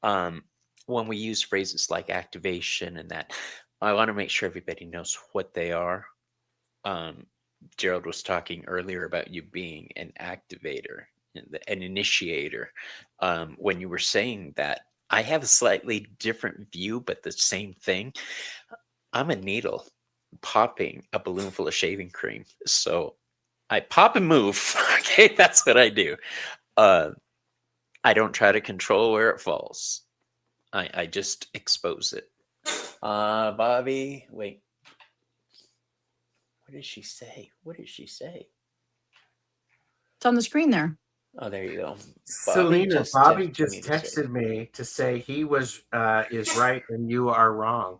when we use phrases like activation and that, I want to make sure everybody knows what they are. Gerald was talking earlier about you being an activator, an initiator. When you were saying that, I have a slightly different view, but the same thing. I'm a needle popping a balloon full of shaving cream. So I pop and move. Okay, that's what I do. I don't try to control where it falls. I just expose it. Bobby, wait. What did she say? What did she say? It's on the screen there. Oh, there you go. Selena, Bobby texted just me to say- texted me to say he is right and you are wrong.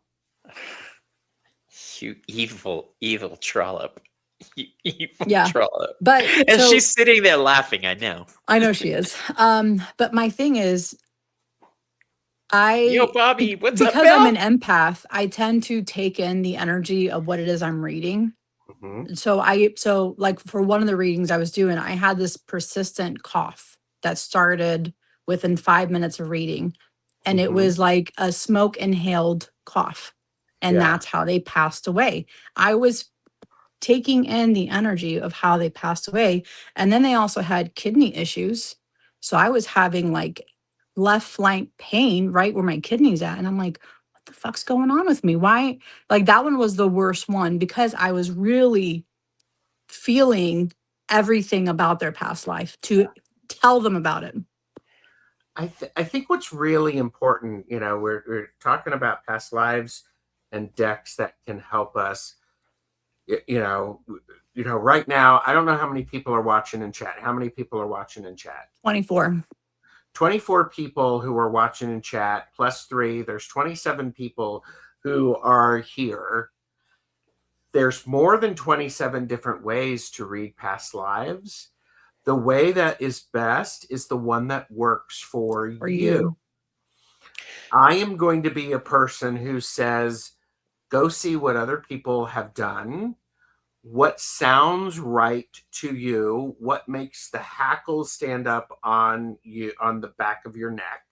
You evil trollop. You evil Yeah, trollop. but And so she's sitting there laughing, I know. I know she is. But my thing is, Yo, Bobby, what's up, because I'm pal? an empath, I tend to take in the energy of what it is I'm reading. Mhm. So like for one of the readings I was doing, I had this persistent cough that started within 5 minutes of reading. And it Mhm. was like a smoke inhaled cough. And Yeah. that's how they passed away. I was taking in the energy of how they passed away. And then they also had kidney issues. So I was having like left flank pain right where my kidney's at. And I'm like, what the fuck's going on with me? Why? Like that one was the worst one because I was really feeling everything about their past life to tell them about it. I think what's really important, we're talking about past lives and decks that can help us. Right now, I don't know how many people are watching in chat. How many people are watching in chat? 24. 24 people who are watching in chat, plus 3. There's 27 people who are here. There's more than 27 different ways to read past lives. The way that is best is the one that works for you. I am going to be a person who says, go see what other people have done, what sounds right to you, what makes the hackles stand up on you on the back of your neck,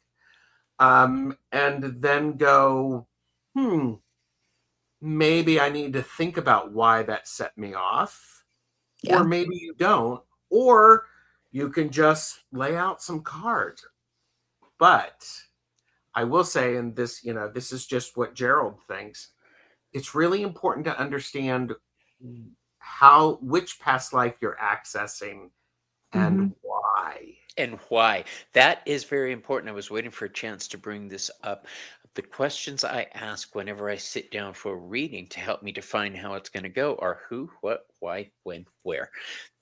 and then go, maybe I need to think about why that set me off, Yeah. or maybe you don't, or you can just lay out some cards. But I will say, and this, this is just what Gerald thinks, it's really important to understand which past life you're accessing and why. And why. That is very important. I was waiting for a chance to bring this up. The questions I ask whenever I sit down for a reading to help me define how it's going to go are who, what, why, when, where.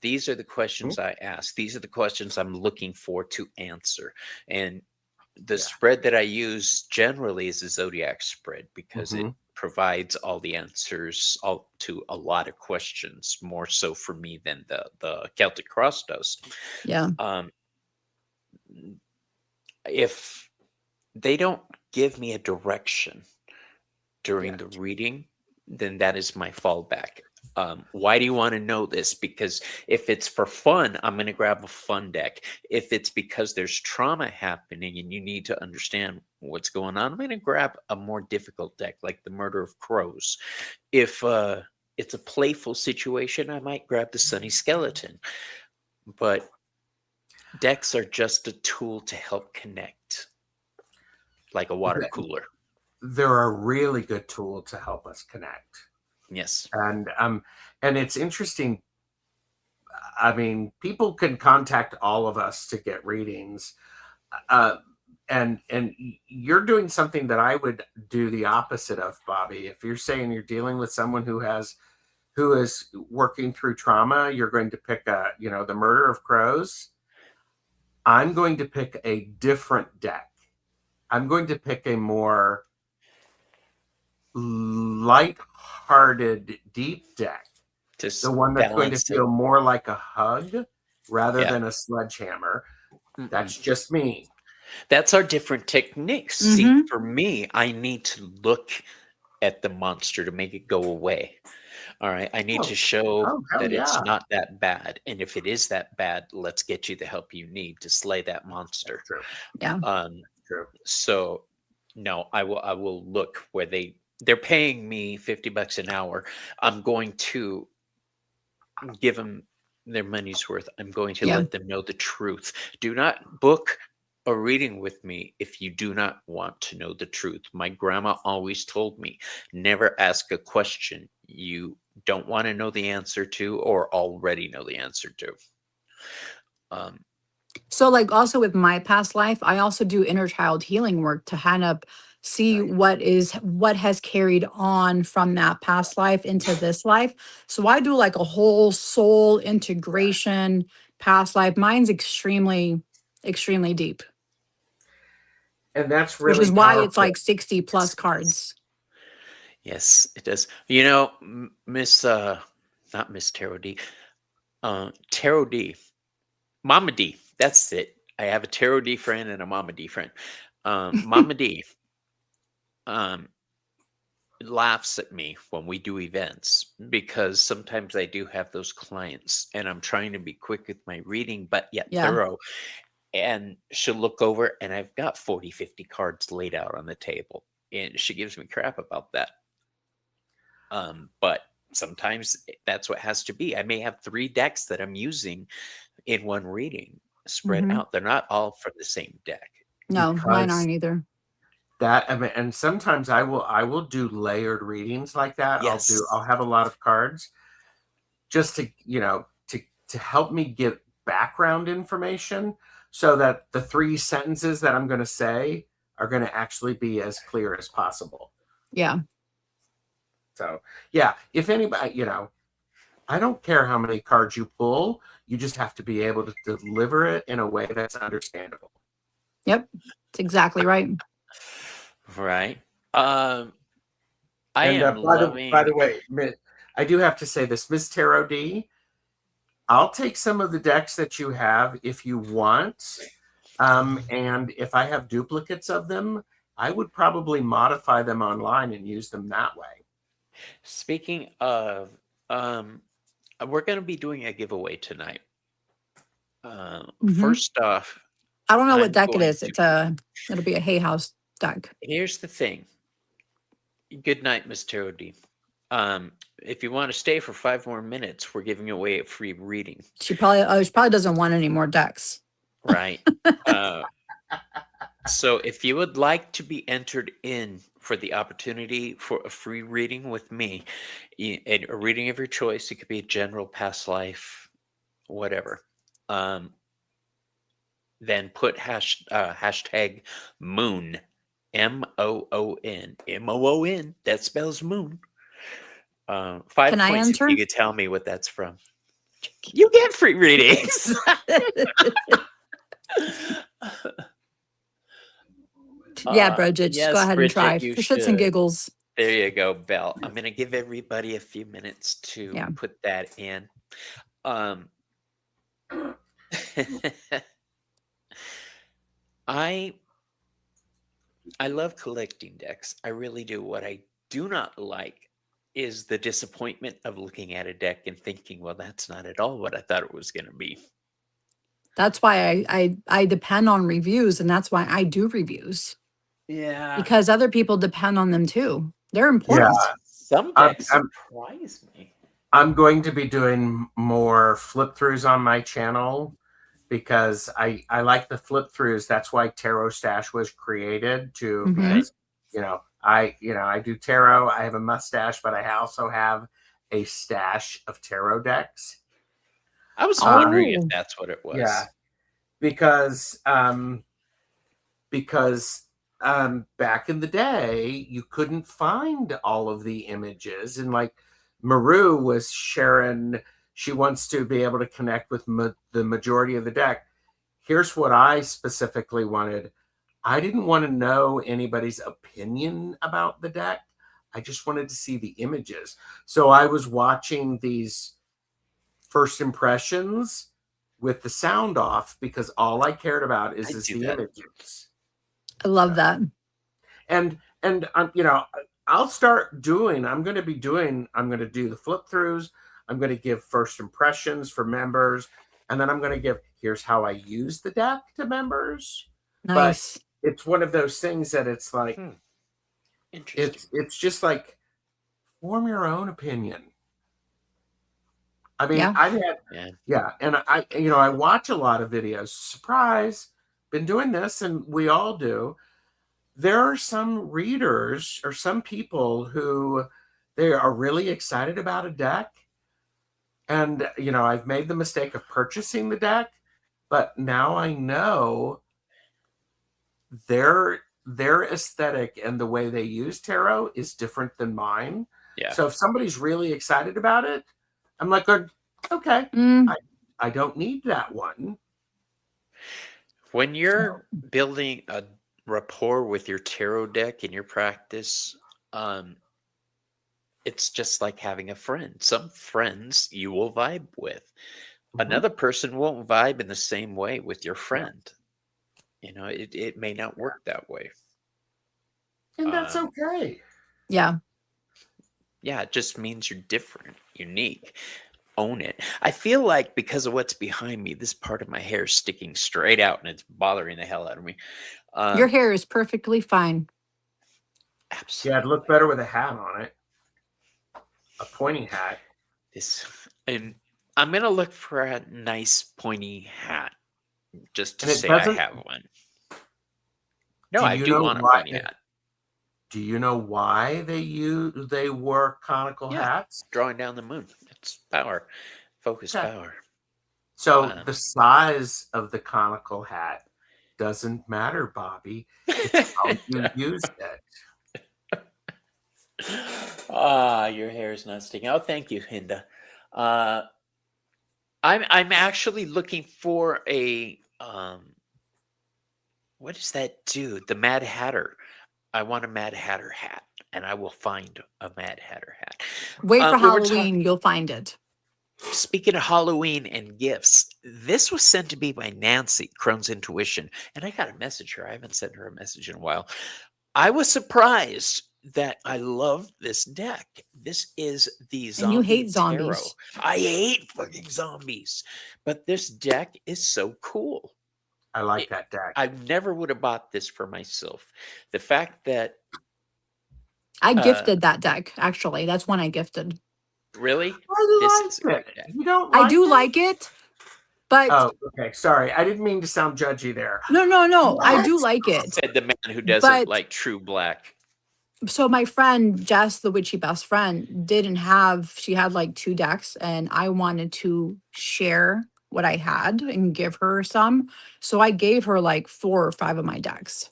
These are the questions I ask. These are the questions I'm looking for to answer. And the spread that I use generally is a zodiac spread because it provides all the answers to a lot of questions, more so for me than the Celtic Cross does. Yeah. If they don't give me a direction during the reading, then that is my fallback. Why do you want to know this? Because if it's for fun, I'm going to grab a fun deck. If it's because there's trauma happening and you need to understand what's going on, I'm going to grab a more difficult deck like the Murder of Crows. If it's a playful situation, I might grab the Sunny Skeleton. But decks are just a tool to help connect, like a water cooler. They're a really good tool to help us connect. Yes. And it's interesting. I mean, people can contact all of us to get readings. And you're doing something that I would do the opposite of, Bobby. If you're saying you're dealing with someone who is working through trauma, you're going to pick the Murder of Crows. I'm going to pick a different deck. I'm going to pick a more light-hearted, deep deck. Just the one that's going to balance it. feel more like a hug rather than a sledgehammer. That's just me. That's our different techniques. See, for me, I need to look at the monster to make it go away. All right. I need to show that it's not that bad. And if it is that bad, let's get you the help you need to slay that monster. True. Yeah. True. So no, I will look where they're paying me $50 an hour. I'm going to give them their money's worth. I'm going to Yeah. let them know the truth. Do not book a reading with me if you do not want to know the truth. My grandma always told me, never ask a question you don't want to know the answer to or already know the answer to. So like also with my past life, I also do inner child healing work to kind of see what has carried on from that past life into this life. So I do like a whole soul integration past life. Mine's extremely deep, And that's which really is why it's powerful. like 60 plus cards. Yes, it does. You know, Miss, not Miss Tarot D, Tarot D, Mama D. That's it. I have a Tarot D friend and a Mama D friend. Mama D laughs at me when we do events because sometimes I do have those clients and I'm trying to be quick with my reading, but yet Yeah. thorough. And she'll look over and I've got 40, 50 cards laid out on the table. And she gives me crap about that. But sometimes that's what has to be. I may have 3 decks that I'm using in one reading spread Mhm. out. They're not all from the same deck. No, mine Because aren't either. that, I mean, and sometimes I will do layered readings like that. Yes. I'll have a lot of cards just to, to help me get background information so that the 3 sentences that I'm going to say are going to actually be as clear as possible. Yeah. So, yeah, if anybody, I don't care how many cards you pull, you just have to be able to deliver it in a way that's understandable. Yep. It's exactly right. Right. I And am by loving. the way, I do have to say this, Miss Tarot D, I'll take some of the decks that you have if you want. And if I have duplicates of them, I would probably modify them online and use them that way. Speaking of, we're going to be doing a giveaway tonight. Mhm. First off, I don't know what I'm deck it going is. to- It'll be a Hay House deck. Here's the thing. Good night, Miss Tarot D. If you want to stay for 5 more minutes, we're giving away a free reading. She probably doesn't want any more decks. Right. So if you would like to be entered in for the opportunity for a free reading with me, a reading of your choice, it could be a general past life, whatever. Then put hashtag moon, MOON, that spells moon. 5 Can I points if enter? you could tell me what that's from. You get free readings. Yeah, Bridget, just go yes, ahead and Bridget, try you for shits and should. giggles. There you go, Belle. I'm going to give everybody a few minutes to Yeah. put that in. I love collecting decks. I really do. What I do not like is the disappointment of looking at a deck and thinking, well, that's not at all what I thought it was going to be. That's why I depend on reviews, and that's why I do reviews. Yeah. Because other people depend on them too. They're important. Yeah. Some decks surprise me. I'm going to be doing more flip throughs on my channel because I like the flip throughs. That's why Tarot Stash was created Mhm. because I do tarot. I have a mustache, but I also have a stash of tarot decks. I was wondering Oh. if that's what it was. Yeah, because back in the day, you couldn't find all of the images. And like Maru was sharing, she wants to be able to connect with the majority of the deck. Here's what I specifically wanted. I didn't want to know anybody's opinion about the deck. I just wanted to see the images. So I was watching these first impressions with the sound off because all I cared about is the images. I love that. And I'll start doing, I'm going to do the flip throughs. I'm going to give first impressions for members. And then I'm going to give, here's how I use the deck to members. Nice. But it's one of those things that it's like, Interesting. it's just like, form your own opinion. I mean, Yeah. I've had, and I watch a lot of videos. Surprise, been doing this, and we all do. There are some readers or some people who they are really excited about a deck. And, I've made the mistake of purchasing the deck, but now I know their aesthetic and the way they use tarot is different than mine. Yeah. So if somebody's really excited about it, I'm like, okay, I don't need that one. When you're building a rapport with your tarot deck in your practice, it's just like having a friend. Some friends you will vibe with. Another person won't vibe in the same way with your friend. It may not work that way. And that's okay. Yeah. Yeah, it just means you're different, unique. Own it. I feel like because of what's behind me, this part of my hair is sticking straight out and it's bothering the hell out of me. Your hair is perfectly fine. Absolutely. Yeah, it'd look better with a hat on it. A pointy hat. And I'm going to look for a nice pointy hat just to say I have one. No, I do want a pointy hat. Do you know why they wore conical hats? Drawing down the moon. It's power. Focus power. So the size of the conical hat doesn't matter, Bobby. It's how you use it. Your hair is not sticking. Oh, thank you, Hinda. I'm actually looking for a what does that do? The Mad Hatter. I want a Mad Hatter hat, and I will find a Mad Hatter hat. Wait for Halloween, you'll find it. Speaking of Halloween and gifts, this was sent to me by Nancy, Crohn's Intuition, and I got a message here. I haven't sent her a message in a while. I was surprised that I love this deck. This is the zombie. And you hate zombies. Tarot. I hate fucking zombies, but this deck is so cool. I like that deck. I never would have bought this for myself. The fact that I gifted that deck, actually. That's one I gifted. Really? You don't I do like it, but okay. Sorry. I didn't mean to sound judgy there. No. I do like it. Said the man who doesn't like true black. So my friend, Jess, the witchy best friend, she had like 2 decks, and I wanted to share what I had and give her some. So I gave her like 4 or 5 of my decks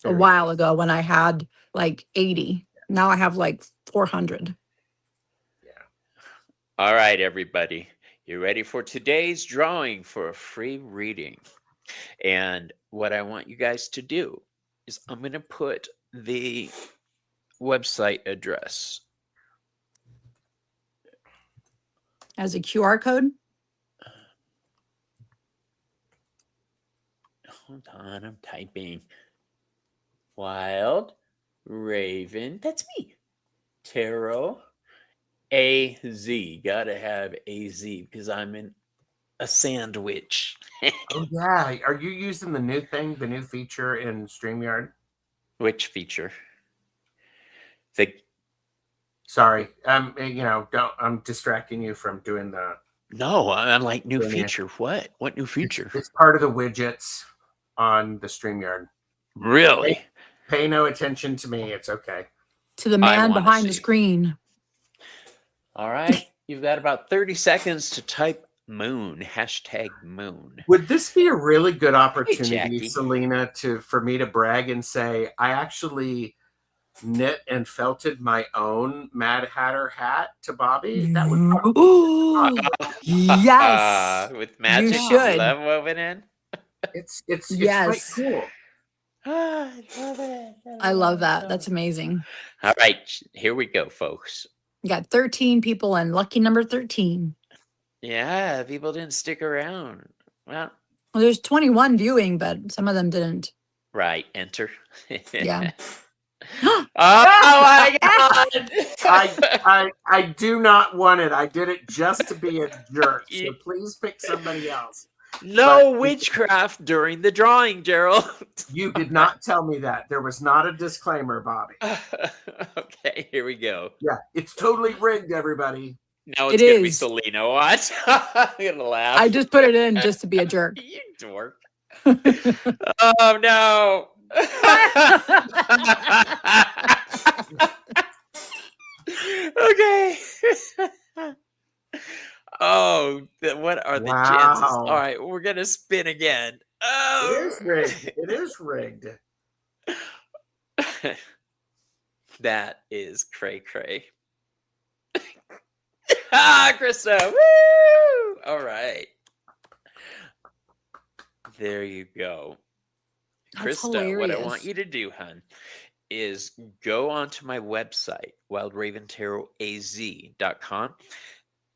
a while ago when I had like 80. Now I have like 400. Yeah. All right, everybody. You ready for today's drawing for a free reading? And what I want you guys to do is I'm going to put the website address as a QR code. Hold on, I'm typing. Wild Raven. That's me. Tarot. AZ. Gotta have AZ because I'm in a sandwich. Oh, yeah. Are you using the new thing, the new feature in StreamYard? Which feature? Sorry. I'm distracting you from doing the. No, I'm like new feature. What? What new feature? It's part of the widgets on the StreamYard. Really? Pay no attention to me. It's okay. To the man behind the screen. All right. You've got about 30 seconds to type moon. Hashtag moon. Would this be a really good opportunity, Selena, for me to brag and say, I actually knit and felted my own Mad Hatter hat to Bobby? That would yes. With magic love woven in. It's quite cool. I love it. I love that. That's amazing. All right, here we go, folks. You got 13 people and lucky number 13. Yeah, people didn't stick around. Well, there's 21 viewing, but some of them didn't. Right, enter. Yeah. Oh my God! I do not want it. I did it just to be a jerk. So please pick somebody else. No witchcraft during the drawing, Gerald. You did not tell me that. There was not a disclaimer, Bobby. Okay, here we go. Yeah, it's totally rigged, everybody. Now It it's gonna be is. Selena. What? I'm gonna laugh. I just put it in just to be a jerk. You dork. Oh no. Okay. Oh, what are the chances? All Wow. right, we're gonna spin again. It Oh, is rigged. It is rigged. that is cray cray. Ah, Krista. Woo! All right. There you go. That's Krista, what I want hilarious. you to do, hun, is go onto my website, wildraventarotaz.com.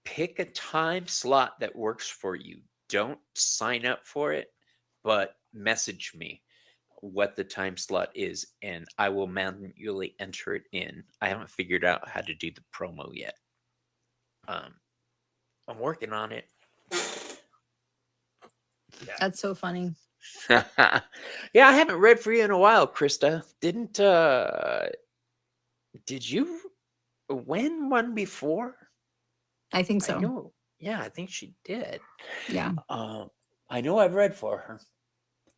Pick a time slot that works for you. Don't sign up for it, but message me what the time slot is, and I will manually enter it in. I haven't figured out how to do the promo yet. I'm working on it. That's so funny. Yeah, I haven't read for you in a while, Krista. Did you win one before? I think I so. know. Yeah, I think she did. Yeah. I know I've read for her.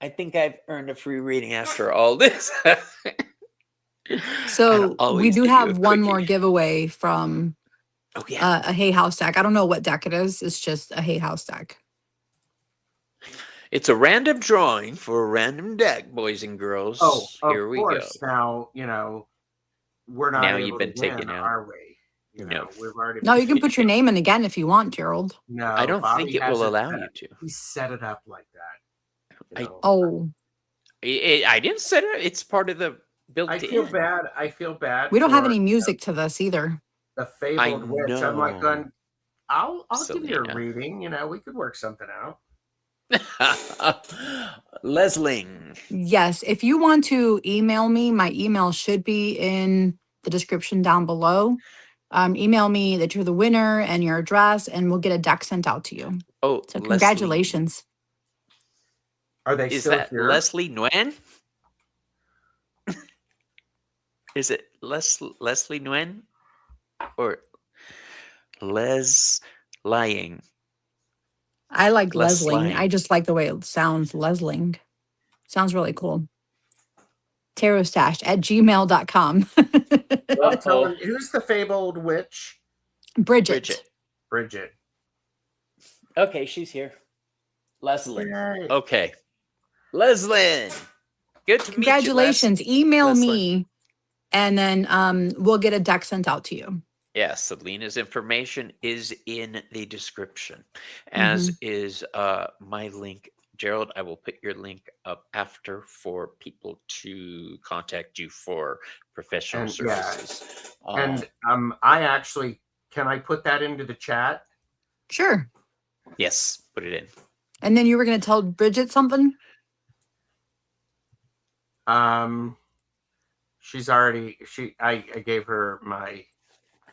I think I've earned a free reading after all this. So we always do give you a have one more cookie. giveaway from Oh yeah. a Hay House deck. I don't know what deck it is. It's just a Hay House deck. It's a random drawing for a random deck, boys and girls. Oh, Here of we course. go. Now, we're not Now you've able been to win, taken out. are we? No. We've already No, been you can put your taken. name in again if you want, Gerald. No, I don't Bobby think it has will allow you set- to. He set it up like that. Oh, I didn't set it. It's part of the built I in. feel bad. I feel bad. we don't have for any music to this either. the fabled witch. I'm like know. going. I'll give you a Selena. reading. We could work something out. Lesling. Yes. If you want to email me, my email should be in the description down below. Email me that you're the winner and your address, and we'll get a deck sent out to you. Oh, So Leslie. congratulations. Are they Is still that here? Leslie Nguyen? Is it Leslie Nguyen or Les Lying? I like Les Lesling. I Lying. just like the way it sounds, Lesling. Sounds really cool. Tarotstash@gmail.com. Well, tell them, who's the fabled witch? Bridget. Bridget. Okay, she's here. Leslie. Yay. Okay. Leslyn. Good to meet you. Congratulations. Email Leslyn. me and then we'll get a deck sent out to you. Yes, Selena's information is in the description, as is my link. Gerald, I will put your link up after for people to contact you for professional services. And I actually, can I put that into the chat? Sure. Yes, put it in. And then you were going to tell Bridget something? She's already, I gave her my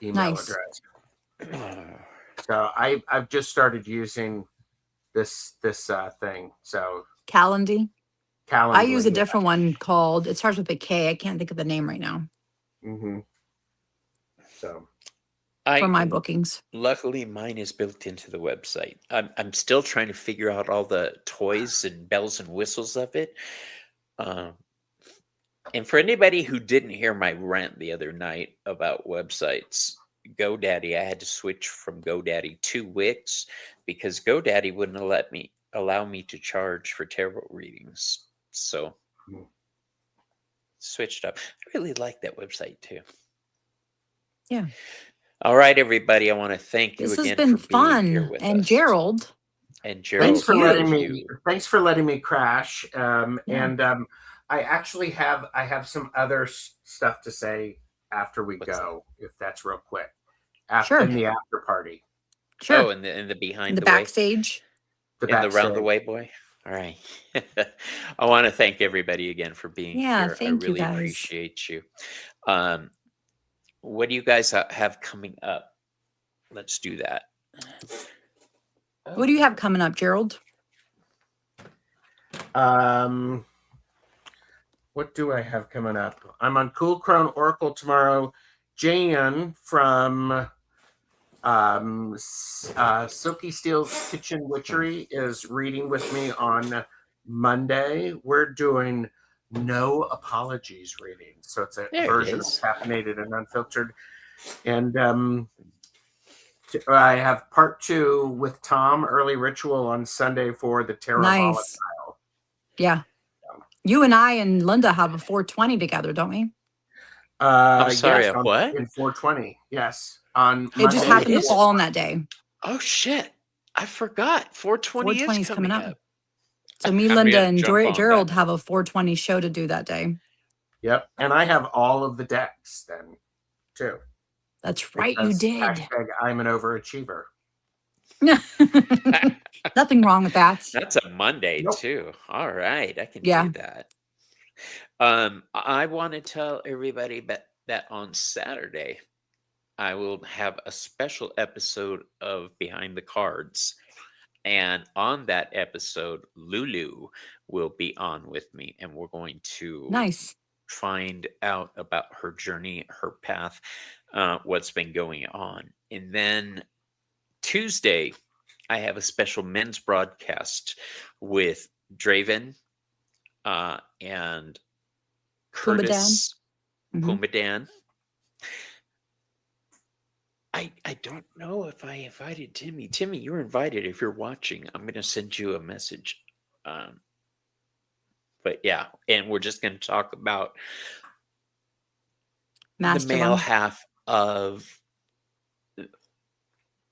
email Nice. address. So I've just started using this thing. So Calendly. Calendly. I use a different one called, it starts with a K. I can't think of the name right now. So for my bookings. Luckily, mine is built into the website. I'm still trying to figure out all the toys and bells and whistles of it. And for anybody who didn't hear my rant the other night about websites, GoDaddy, I had to switch from GoDaddy to Wix because GoDaddy wouldn't allow me to charge for tarot readings. So switched up. I really like that website too. Yeah. All right, everybody. I want to thank you This again has been for being fun. here with And us. Gerald. And Gerald, thanks for letting me. you. Thanks for letting me crash. And I actually have some other stuff to say after we go, if that's real quick. After in the after party. Sure. Oh, in the behind the the backstage. The in the round the way boy. All right. I want to thank everybody again for being here. Thank I you really guys. appreciate you. What do you guys have coming up? Let's do that. What do you have coming up, Gerald? What do I have coming up? I'm on Cool Crown Oracle tomorrow. Jan from Silky Steel's Kitchen Witchery is reading with me on Monday. We're doing No Apologies reading. So it's a There it version of is. Caffeinated and Unfiltered. And I have part 2 with Tom, Early Ritual, on Sunday for the Tarot Nice. Volatile. Yeah. You and I and Linda have a 420 together, don't we? I'm sorry, Yes, what? in 420. Yes, on It just Monday. happened to is? fall on that day. Oh shit! I forgot. 420 420 is coming up. So me, I'm Linda, gonna and jump on Gerald that. have a 420 show to do that day. Yep, and I have all of the decks then too. That's right, you Because did. hashtag I'm an overachiever. Nothing wrong with that. That's a Monday Nope. too. All right, I can Yeah. do that. I want to tell everybody that on Saturday I will have a special episode of Behind the Cards, and on that episode, Lulu will be on with me, and we're going to Nice. find out about her journey, her path, what's been going on. And then Tuesday, I have a special men's broadcast with Draven and Pumbaa Dan. Curtis Mhm. Pumbaa Dan. I don't know if I invited Timmy. Timmy, you're invited if you're watching. I'm going to send you a message. But yeah, and we're just going to talk about the male Masculine. half of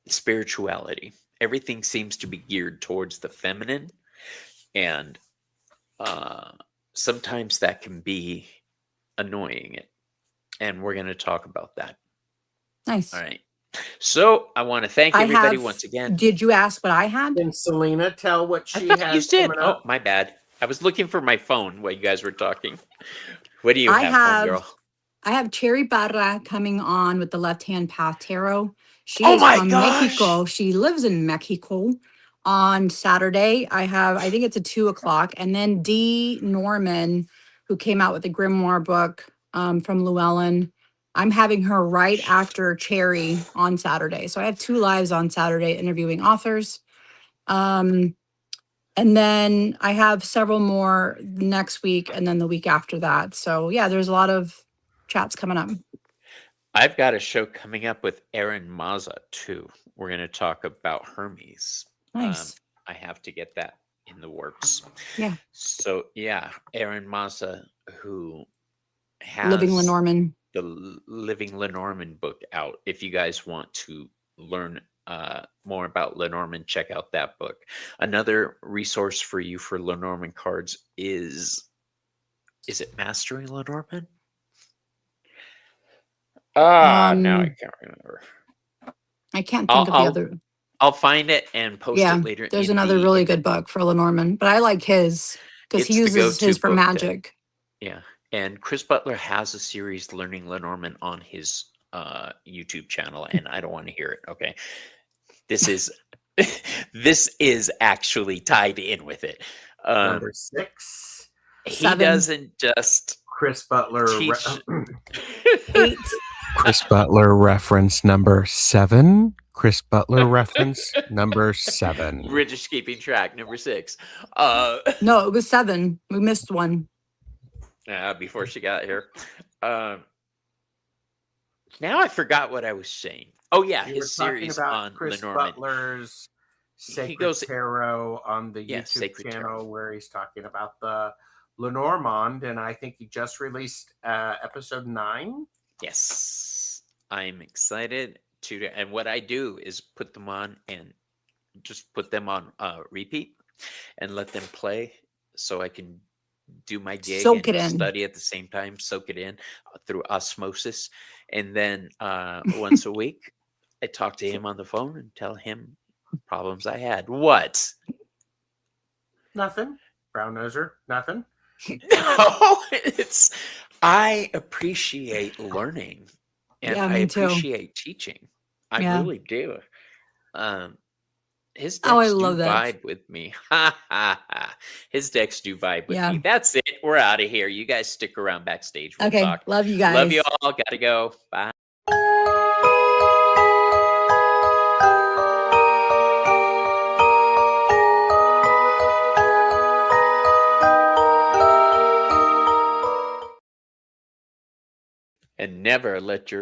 spirituality. Everything seems to be geared towards the feminine, and sometimes that can be annoying. And we're going to talk about that. Nice. All right. So I want to thank everybody once again. Did you ask what I had? Can Selena tell what I she thought has you did. coming Oh, up? my bad. I was looking for my phone while you guys were talking. What do you I have, homegirl? I have Cherry Barra coming on with the Left Hand Path Tarot. She Oh is my from gosh! Mexico. She lives in Mexico. On Saturday, I think it's at 2:00. And then Dee Norman, who came out with the Grimoire book from Llewellyn. I'm having her right after Cherry on Saturday. So I have 2 lives on Saturday interviewing authors. And then I have several more next week and then the week after that. So yeah, there's a lot of chats coming up. I've got a show coming up with Erin Maza too. We're going to talk about Hermes. Nice. I have to get that in the works. Yeah. So yeah, Erin Maza, who has Living Lenormand. the Living Lenormand book out. If you guys want to learn more about Lenormand, check out that book. Another resource for you for Lenormand cards is it Mastering Lenormand? Now I can't remember. I can't think of the other. I'll find it and post it later. There's another really good book for Lenormand, but I like his because he uses his for magic. Yeah. And Chris Butler has a series Learning Lenormand on his YouTube channel, and I don't want to hear it. Okay. This is actually tied in with it. Number 6. He doesn't just Chris Butler. teach. 8. Chris Butler reference number 7. Chris Butler reference number 7. We're just keeping track. Number 6. No, it was 7. We missed one. Before she got here. Now I forgot what I was saying. Oh yeah, You his were talking series about on Chris Lenormand. Butler's Sacred goes- Tarot on the YouTube Sacred channel Tarot. where he's talking about the Lenormand, and I think he just released episode 9. Yes, I'm excited to. And what I do is put them on and just put them on repeat and let them play, so I can do my gig Soak and it in. study at the same time, soak it in through osmosis. And then once a week, I talk to him on the phone and tell him problems I had. What? Nothing. Brown noser. Nothing. No, I appreciate learning, and Yeah, I me too. appreciate teaching. I Yeah. really do. His decks Oh, I love do that. vibe with me. Ha ha ha. His decks do vibe with Yeah. me. That's it. We're out of here. You guys stick around backstage. We'll Okay. talk. Love you guys. Love you all. Gotta go. Bye. never let your